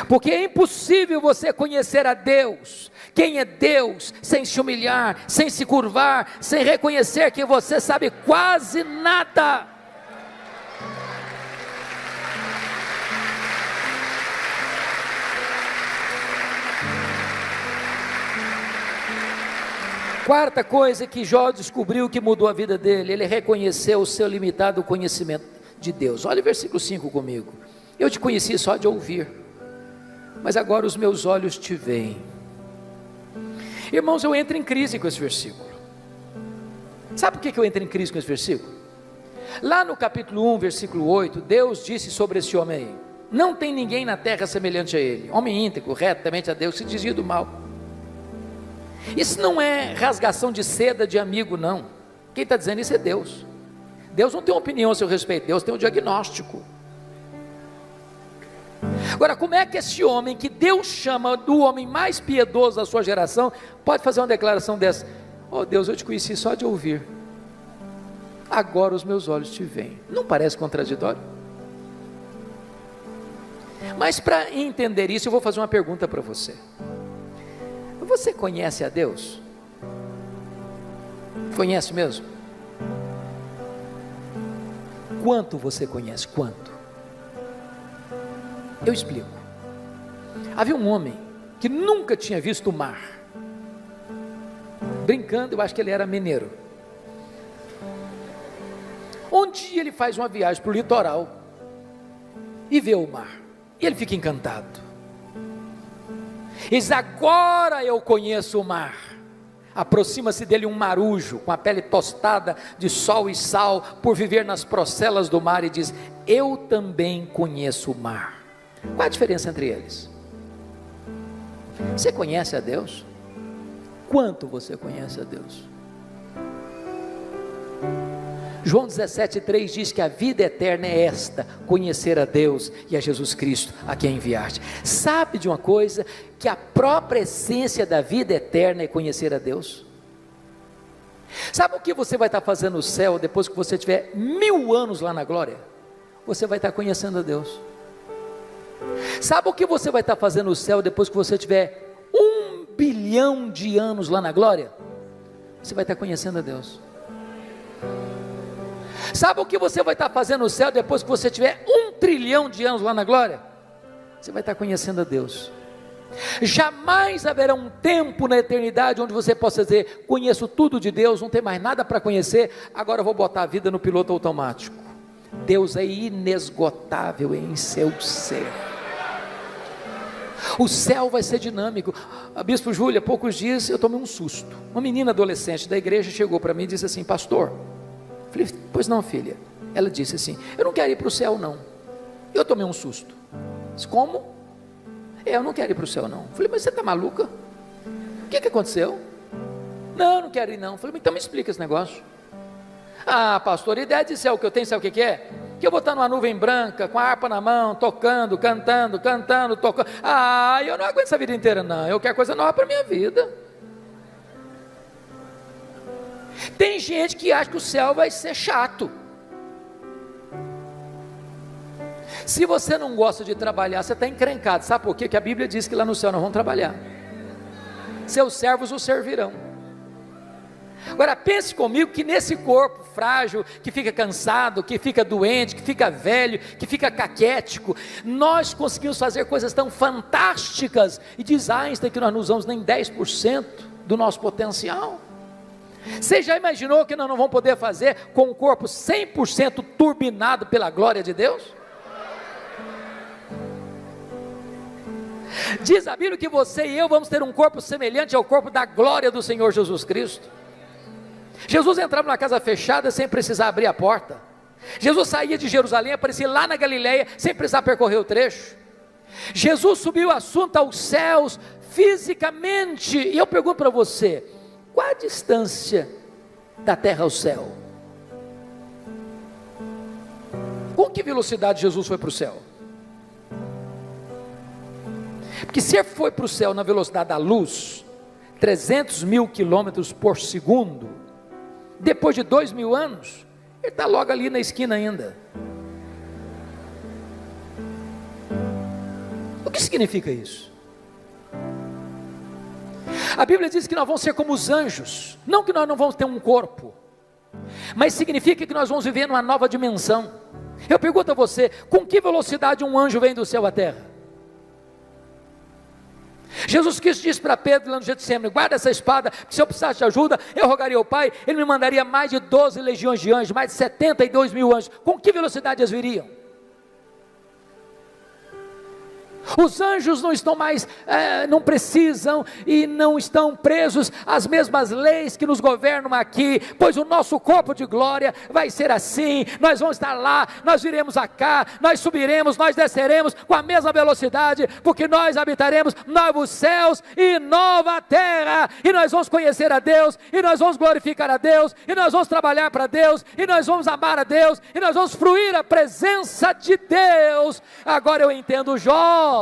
Porque é impossível você conhecer a Deus, quem é Deus, sem se humilhar, sem se curvar, sem reconhecer que você sabe quase nada. Quarta coisa que Jó descobriu que mudou a vida dele, ele reconheceu o seu limitado conhecimento de Deus. Olha o versículo 5 comigo. Eu te conheci só de ouvir, mas agora os meus olhos te veem. Irmãos, eu entro em crise com esse versículo. Sabe por que eu entro em crise com esse versículo? Lá no capítulo 1, versículo 8, Deus disse sobre esse homem aí: não tem ninguém na terra semelhante a ele, homem íntegro, reto, temente a Deus, se desvia do mal. Isso não é rasgação de seda de amigo, não. Quem está dizendo isso é Deus. Deus não tem uma opinião a seu respeito, Deus tem um diagnóstico. Agora, como é que esse homem, que Deus chama do homem mais piedoso da sua geração, pode fazer uma declaração dessa? Oh Deus, eu te conheci só de ouvir, agora os meus olhos te veem. Não parece contraditório? Mas para entender isso, eu vou fazer uma pergunta para você. Você conhece a Deus? Conhece mesmo? quanto você conhece? Quanto? Eu explico. Havia um homem que nunca tinha visto o mar. Brincando, eu acho que ele era mineiro. Um dia ele faz uma viagem para o litoral e vê o mar, e ele fica encantado. Ele diz: agora eu conheço o mar. Aproxima-se dele um marujo, com a pele tostada de sol e sal, por viver nas procelas do mar, e diz: eu também conheço o mar. Qual a diferença entre eles? Você conhece a Deus? Quanto você conhece a Deus? João 17,3 diz que a vida eterna é esta: conhecer a Deus e a Jesus Cristo, a quem enviaste. Sabe de uma coisa? Que a própria essência da vida eterna é conhecer a Deus. Sabe o que você vai estar fazendo no céu depois que você tiver 1000 anos lá na glória? Você vai estar conhecendo a Deus. Sabe o que você vai estar fazendo no céu depois que você tiver 1 bilhão de anos lá na glória? Você vai estar conhecendo a Deus. Sabe o que você vai estar fazendo no céu depois que você tiver 1 trilhão de anos lá na glória? Você vai estar conhecendo a Deus. Jamais haverá um tempo na eternidade onde você possa dizer: conheço tudo de Deus, não tem mais nada para conhecer, agora eu vou botar a vida no piloto automático. Deus é inesgotável em seu ser. O céu vai ser dinâmico. A Bispo Júlia, há poucos dias eu tomei um susto. Uma menina adolescente da igreja chegou para mim e disse assim: pastor. Falei: pois não, filha. Ela disse assim: eu não quero ir para o céu não. Eu tomei um susto. Disse: como? Eu não quero ir para o céu não. Falei: mas você está maluca? O que aconteceu? Não, eu não quero ir não. Falei: então me explica esse negócio. Ah, pastor, a ideia de céu que eu tenho, sabe o que é? Que eu vou estar numa nuvem branca, com a harpa na mão, tocando, cantando, tocando. Ah, eu não aguento essa vida inteira não. Eu quero coisa nova para a minha vida. Tem gente que acha que o céu vai ser chato. Se você não gosta de trabalhar, você está encrencado. Sabe por quê? Que a Bíblia diz que lá no céu nós vamos trabalhar. Seus servos o servirão. Agora pense comigo que nesse corpo frágil, que fica cansado, que fica doente, que fica velho, que fica caquético, nós conseguimos fazer coisas tão fantásticas, e diz Einstein que nós não usamos nem 10% do nosso potencial. Você já imaginou que nós não vamos poder fazer com um corpo 100% turbinado pela glória de Deus? Diz a Bíblia que você e eu vamos ter um corpo semelhante ao corpo da glória do Senhor Jesus Cristo. Jesus entrava na casa fechada sem precisar abrir a porta. Jesus saía de Jerusalém, aparecia lá na Galileia sem precisar percorrer o trecho. Jesus subiu o assunto aos céus fisicamente. E eu pergunto para você: qual a distância da terra ao céu? Com que velocidade Jesus foi para o céu? Porque se ele foi para o céu na velocidade da luz, 300 mil quilômetros por segundo, depois de 2000 anos, ele está logo ali na esquina ainda. O que significa isso? A Bíblia diz que nós vamos ser como os anjos, não que nós não vamos ter um corpo, mas significa que nós vamos viver numa nova dimensão. Eu pergunto a você: com que velocidade um anjo vem do céu à terra? Jesus Cristo disse para Pedro lá no Getsemane: guarda essa espada, porque se eu precisasse de ajuda, eu rogaria ao Pai, Ele me mandaria mais de 12 legiões de anjos, mais de 72 mil anjos. Com que velocidade eles viriam? Os anjos não estão mais, não precisam e não estão presos às mesmas leis que nos governam aqui, pois o nosso corpo de glória vai ser assim. Nós vamos estar lá, nós viremos cá, nós subiremos, nós desceremos com a mesma velocidade, porque nós habitaremos novos céus e nova terra, e nós vamos conhecer a Deus, e nós vamos glorificar a Deus, e nós vamos trabalhar para Deus, e nós vamos amar a Deus, e nós vamos fruir a presença de Deus. Agora eu entendo Jó.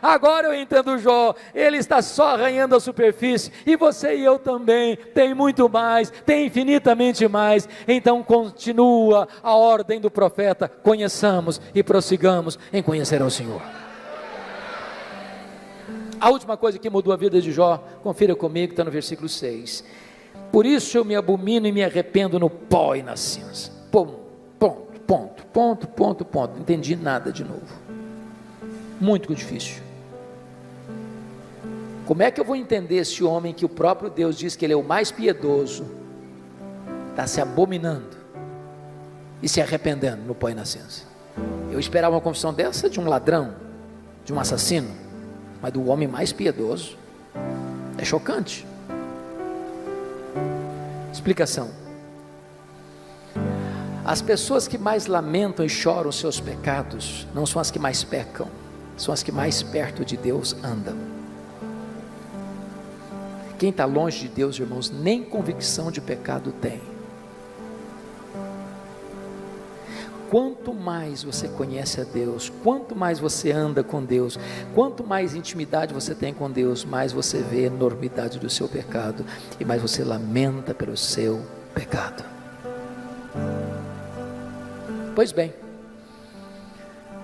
Agora eu entendo Jó, ele está só arranhando a superfície, e você e eu também, tem muito mais, tem infinitamente mais. Então continua a ordem do profeta: conheçamos e prossigamos em conhecer ao Senhor. A última coisa que mudou a vida de Jó, confira comigo, está no versículo 6. Por isso eu me abomino e me arrependo no pó e na cinza. Ponto. ponto, ponto, ponto, ponto. Não entendi nada de novo. Muito difícil. Como é que eu vou entender esse homem que o próprio Deus diz que ele é o mais piedoso, está se abominando e se arrependendo no pó e na cinza? Eu esperava uma confissão dessa de um ladrão, de um assassino, mas do homem mais piedoso. É chocante. Explicação: as pessoas que mais lamentam e choram os seus pecados não são as que mais pecam, são as que mais perto de Deus andam. Quem está longe de Deus, irmãos, nem convicção de pecado tem. Quanto mais você conhece a Deus, quanto mais você anda com Deus, quanto mais intimidade você tem com Deus, mais você vê a enormidade do seu pecado e mais você lamenta pelo seu pecado. Pois bem,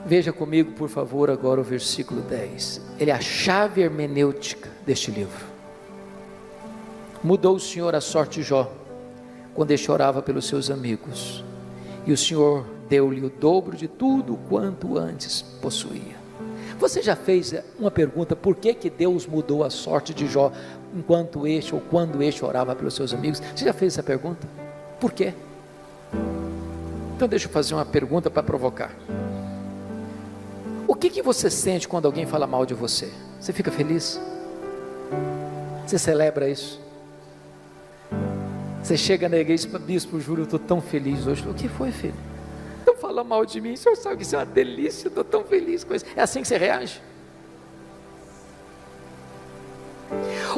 veja comigo, por favor, agora o versículo 10. Ele é a chave hermenêutica deste livro. Mudou o Senhor a sorte de Jó, quando ele chorava pelos seus amigos, e o Senhor deu-lhe o dobro de tudo quanto antes possuía. Você já fez uma pergunta: por que Deus mudou a sorte de Jó enquanto este ou quando este orava pelos seus amigos? Você já fez essa pergunta? Por quê? Então deixa eu fazer uma pergunta para provocar. O que você sente quando alguém fala mal de você? Você fica feliz? Você celebra isso? Você chega na igreja e diz: bispo Júlio, eu estou tão feliz hoje. O que foi, filho? Não fala mal de mim, o senhor sabe que isso é uma delícia, eu estou tão feliz com isso. É assim que você reage?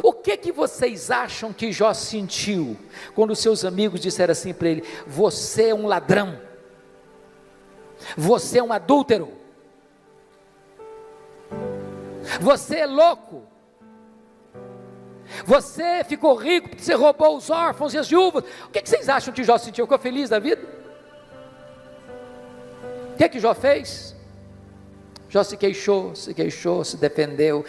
O que vocês acham que Jó sentiu quando os seus amigos disseram assim para ele: você é um ladrão, você é um adúltero, você é louco, você ficou rico porque você roubou os órfãos e as viúvas? O que vocês acham que Jó sentiu? Ficou feliz da vida? O que Jó fez? Jó se queixou, se defendeu,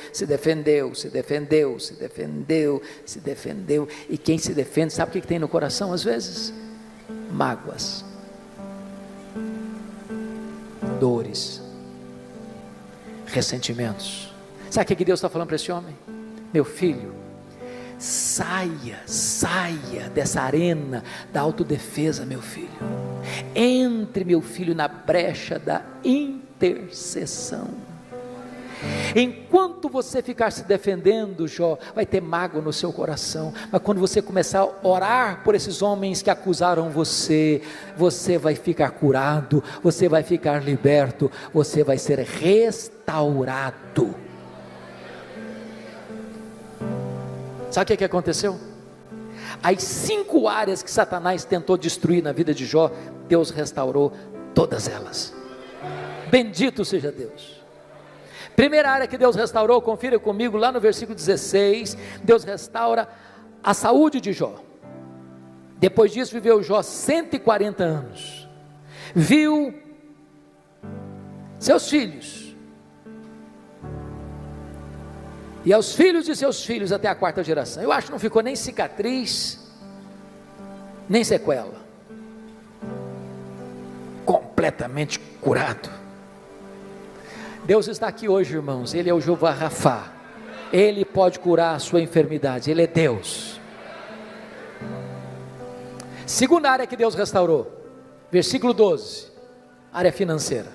e quem se defende, sabe o que tem no coração às vezes? Mágoas, dores, ressentimentos. Sabe o que Deus está falando para esse homem? Meu filho, saia dessa arena da autodefesa, meu filho. Entre, meu filho, na brecha da intercessão. Enquanto você ficar se defendendo, Jó, vai ter mágoa no seu coração, mas quando você começar a orar por esses homens que acusaram você, você vai ficar curado, você vai ficar liberto, você vai ser restaurado. Sabe o que aconteceu? As 5 áreas que Satanás tentou destruir na vida de Jó, Deus restaurou todas elas. Bendito seja Deus. Primeira área que Deus restaurou, confira comigo lá no versículo 16, Deus restaura a saúde de Jó. Depois disso viveu Jó 140 anos, viu seus filhos, e aos filhos de seus filhos até a 4ª geração. Eu acho que não ficou nem cicatriz, nem sequela, completamente curado. Deus está aqui hoje, irmãos. Ele é o Jeová Rafá, Ele pode curar a sua enfermidade, Ele é Deus. Segunda área que Deus restaurou, versículo 12, área financeira.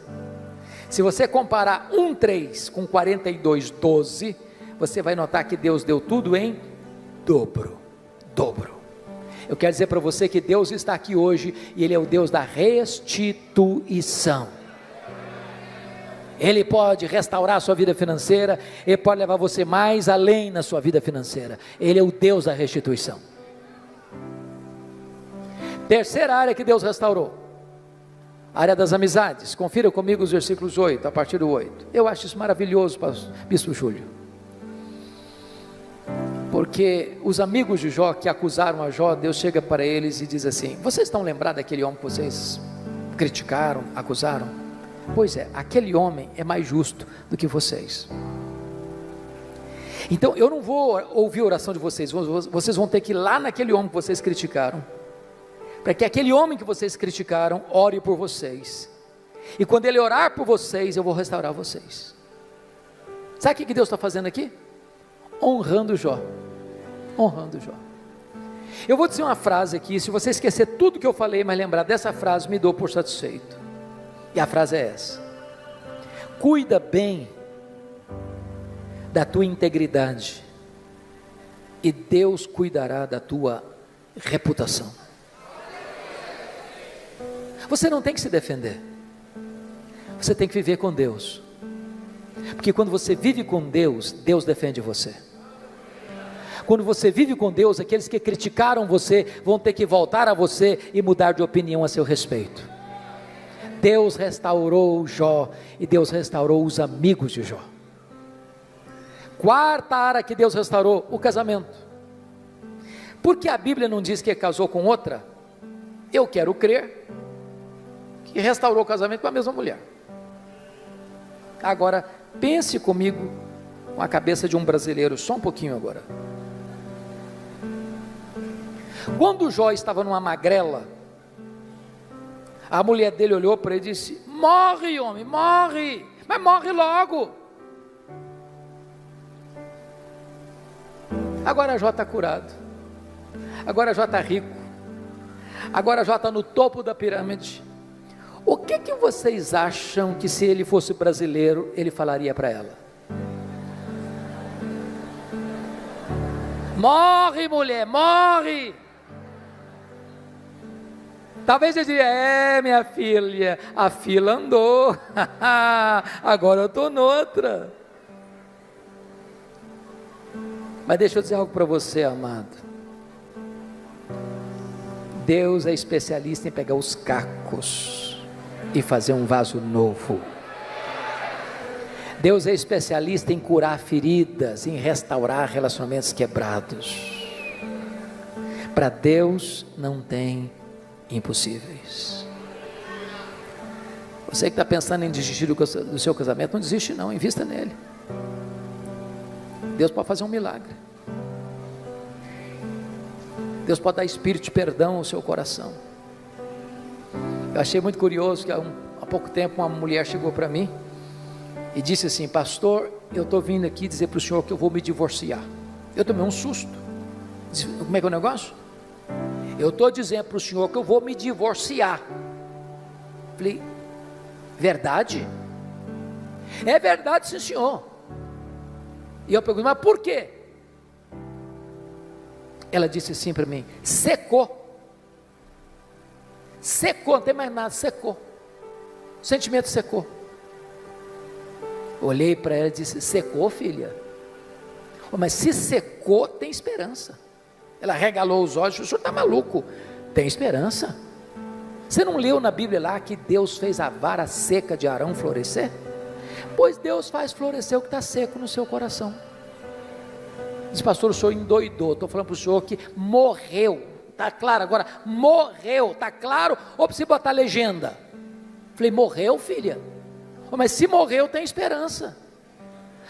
Se você comparar 1:3 com 42:12, você vai notar que Deus deu tudo em dobro. Eu quero dizer para você que Deus está aqui hoje, e Ele é o Deus da restituição. Ele pode restaurar a sua vida financeira, Ele pode levar você mais além na sua vida financeira. Ele é o Deus da restituição. Terceira área que Deus restaurou, área das amizades. Confira comigo os versículos 8, a partir do 8. Eu acho isso maravilhoso, bispo Júlio, porque os amigos de Jó que acusaram a Jó, Deus chega para eles e diz assim: vocês estão lembrados daquele homem que vocês criticaram, acusaram? Pois é, aquele homem é mais justo do que vocês. Então eu não vou ouvir a oração de vocês, vocês vão ter que ir lá naquele homem que vocês criticaram, para que aquele homem que vocês criticaram ore por vocês, e quando ele orar por vocês, eu vou restaurar vocês. Sabe o que Deus está fazendo aqui? Honrando Jó. Honrando Jó. Eu vou dizer uma frase aqui, se você esquecer tudo que eu falei, mas lembrar dessa frase, me dou por satisfeito. E a frase é essa: cuida bem da tua integridade, e Deus cuidará da tua reputação. Você não tem que se defender, você tem que viver com Deus, porque quando você vive com Deus, Deus defende você. Quando você vive com Deus, aqueles que criticaram você vão ter que voltar a você e mudar de opinião a seu respeito. Deus restaurou Jó, e Deus restaurou os amigos de Jó. Quarta área que Deus restaurou: o casamento. Porque a Bíblia não diz que casou com outra? Eu quero crer que restaurou o casamento com a mesma mulher. Agora, pense comigo com a cabeça de um brasileiro, só um pouquinho agora. Quando Jó estava numa magrela, a mulher dele olhou para ele e disse: morre, homem, morre, mas morre logo. Agora Jó está curado, agora Jó está rico, agora Jó está no topo da pirâmide. O que vocês acham que, se ele fosse brasileiro, ele falaria para ela? Morre, mulher, morre. Talvez ele diria: minha filha, a fila andou, agora eu estou noutra. Mas deixa eu dizer algo para você, amado. Deus é especialista em pegar os cacos e fazer um vaso novo. Deus é especialista em curar feridas, em restaurar relacionamentos quebrados. Para Deus não tem impossíveis. Você que está pensando em desistir do seu casamento, não desiste não, invista nele. Deus pode fazer um milagre. Deus pode dar espírito de perdão ao seu coração. Eu achei muito curioso que há pouco tempo uma mulher chegou para mim e disse assim: pastor, eu estou vindo aqui dizer para o senhor que eu vou me divorciar. Eu tomei um susto. Disse: como é que é o negócio? Eu estou dizendo para o senhor que eu vou me divorciar. Falei: verdade? É verdade, sim, senhor. E eu perguntei: mas por quê? Ela disse assim para mim: secou. Secou, não tem mais nada, secou. O sentimento secou. Olhei para ela e disse: secou, filha? Mas se secou, tem esperança. Ela regalou os olhos: o senhor está maluco? Tem esperança. Você não leu na Bíblia lá que Deus fez a vara seca de Arão florescer? Pois Deus faz florescer o que está seco no seu coração. Diz: pastor, o senhor endoidou. Estou falando para o senhor que morreu. Está claro agora? Morreu, está claro? Ou precisa botar legenda? Falei: morreu, filha? Mas se morreu, tem esperança.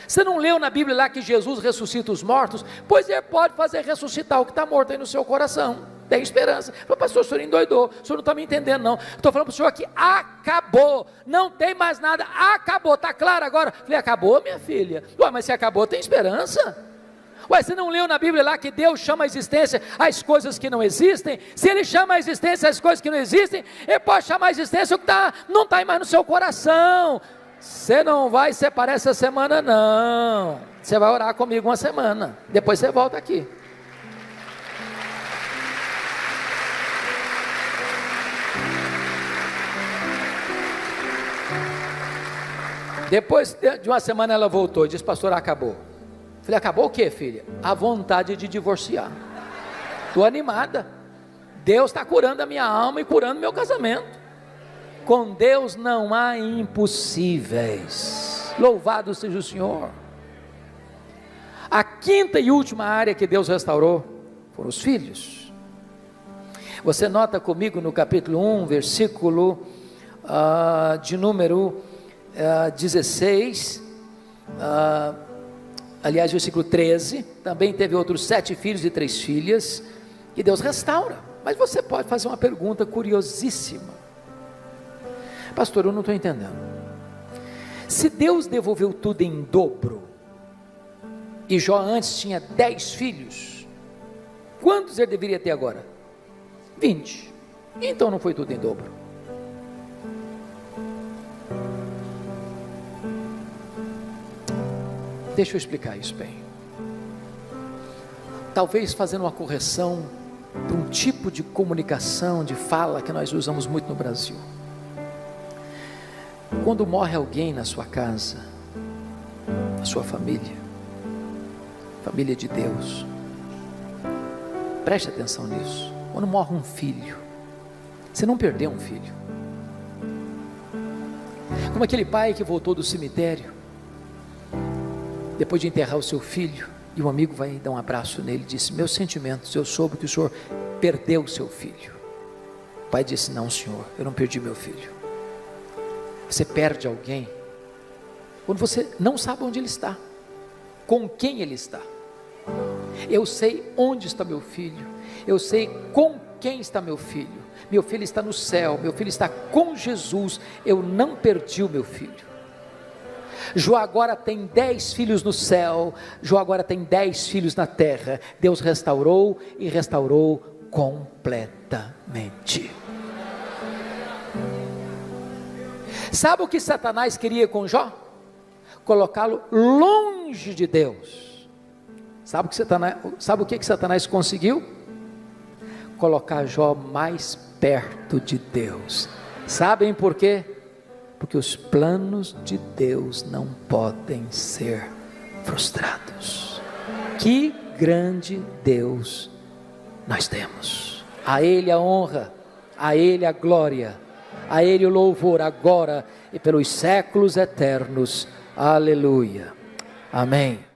Você não leu na Bíblia lá que Jesus ressuscita os mortos? Pois Ele pode fazer ressuscitar o que está morto aí no seu coração. Tem esperança. Falei: pastor, o senhor endoidou, o senhor não está me entendendo não. Estou falando para o senhor que acabou, não tem mais nada, acabou, está claro agora? Falei: acabou, minha filha? Ué, mas se acabou, tem esperança. Ué, você não leu na Bíblia lá que Deus chama a existência as coisas que não existem? Se Ele chama a existência as coisas que não existem, Ele pode chamar a existência o que não está mais no seu coração. Você não vai separar essa semana não. Você vai orar comigo uma semana, depois você volta aqui. Depois de uma semana ela voltou e disse: pastor, acabou. Falei: acabou o que, filha? A vontade de divorciar. Estou animada. Deus está curando a minha alma e curando meu casamento. Com Deus não há impossíveis. Louvado seja o Senhor. A quinta e última área que Deus restaurou foram os filhos. Você nota comigo no capítulo 1, versículo de número 16, aliás, versículo 13, também teve outros 7 filhos e 3 filhas, que Deus restaura. Mas você pode fazer uma pergunta curiosíssima. Pastor, eu não estou entendendo. Se Deus devolveu tudo em dobro, e Jó antes tinha 10 filhos, quantos ele deveria ter agora? 20. Então não foi tudo em dobro. Deixa eu explicar isso bem. Talvez fazendo uma correção para um tipo de comunicação, de fala que nós usamos muito no Brasil. Quando morre alguém na sua casa, na sua família, família de Deus, preste atenção nisso. Quando morre um filho, você não perdeu um filho. Como aquele pai que voltou do cemitério, depois de enterrar o seu filho, e um amigo vai dar um abraço nele e disse: meus sentimentos, eu soube que o senhor perdeu o seu filho. O pai disse: não, senhor, eu não perdi meu filho. Você perde alguém quando você não sabe onde ele está, com quem ele está. Eu sei onde está meu filho, eu sei com quem está meu filho. Meu filho está no céu, meu filho está com Jesus. Eu não perdi o meu filho. Jó agora tem 10 filhos no céu, Jó agora tem 10 filhos na terra. Deus restaurou e restaurou completamente. Sabe o que Satanás queria com Jó? Colocá-lo longe de Deus. Sabe o que Satanás conseguiu? Colocar Jó mais perto de Deus. Sabem por quê? Porque os planos de Deus não podem ser frustrados. Que grande Deus nós temos. A Ele a honra, a Ele a glória, a Ele o louvor agora e pelos séculos eternos. Aleluia. Amém.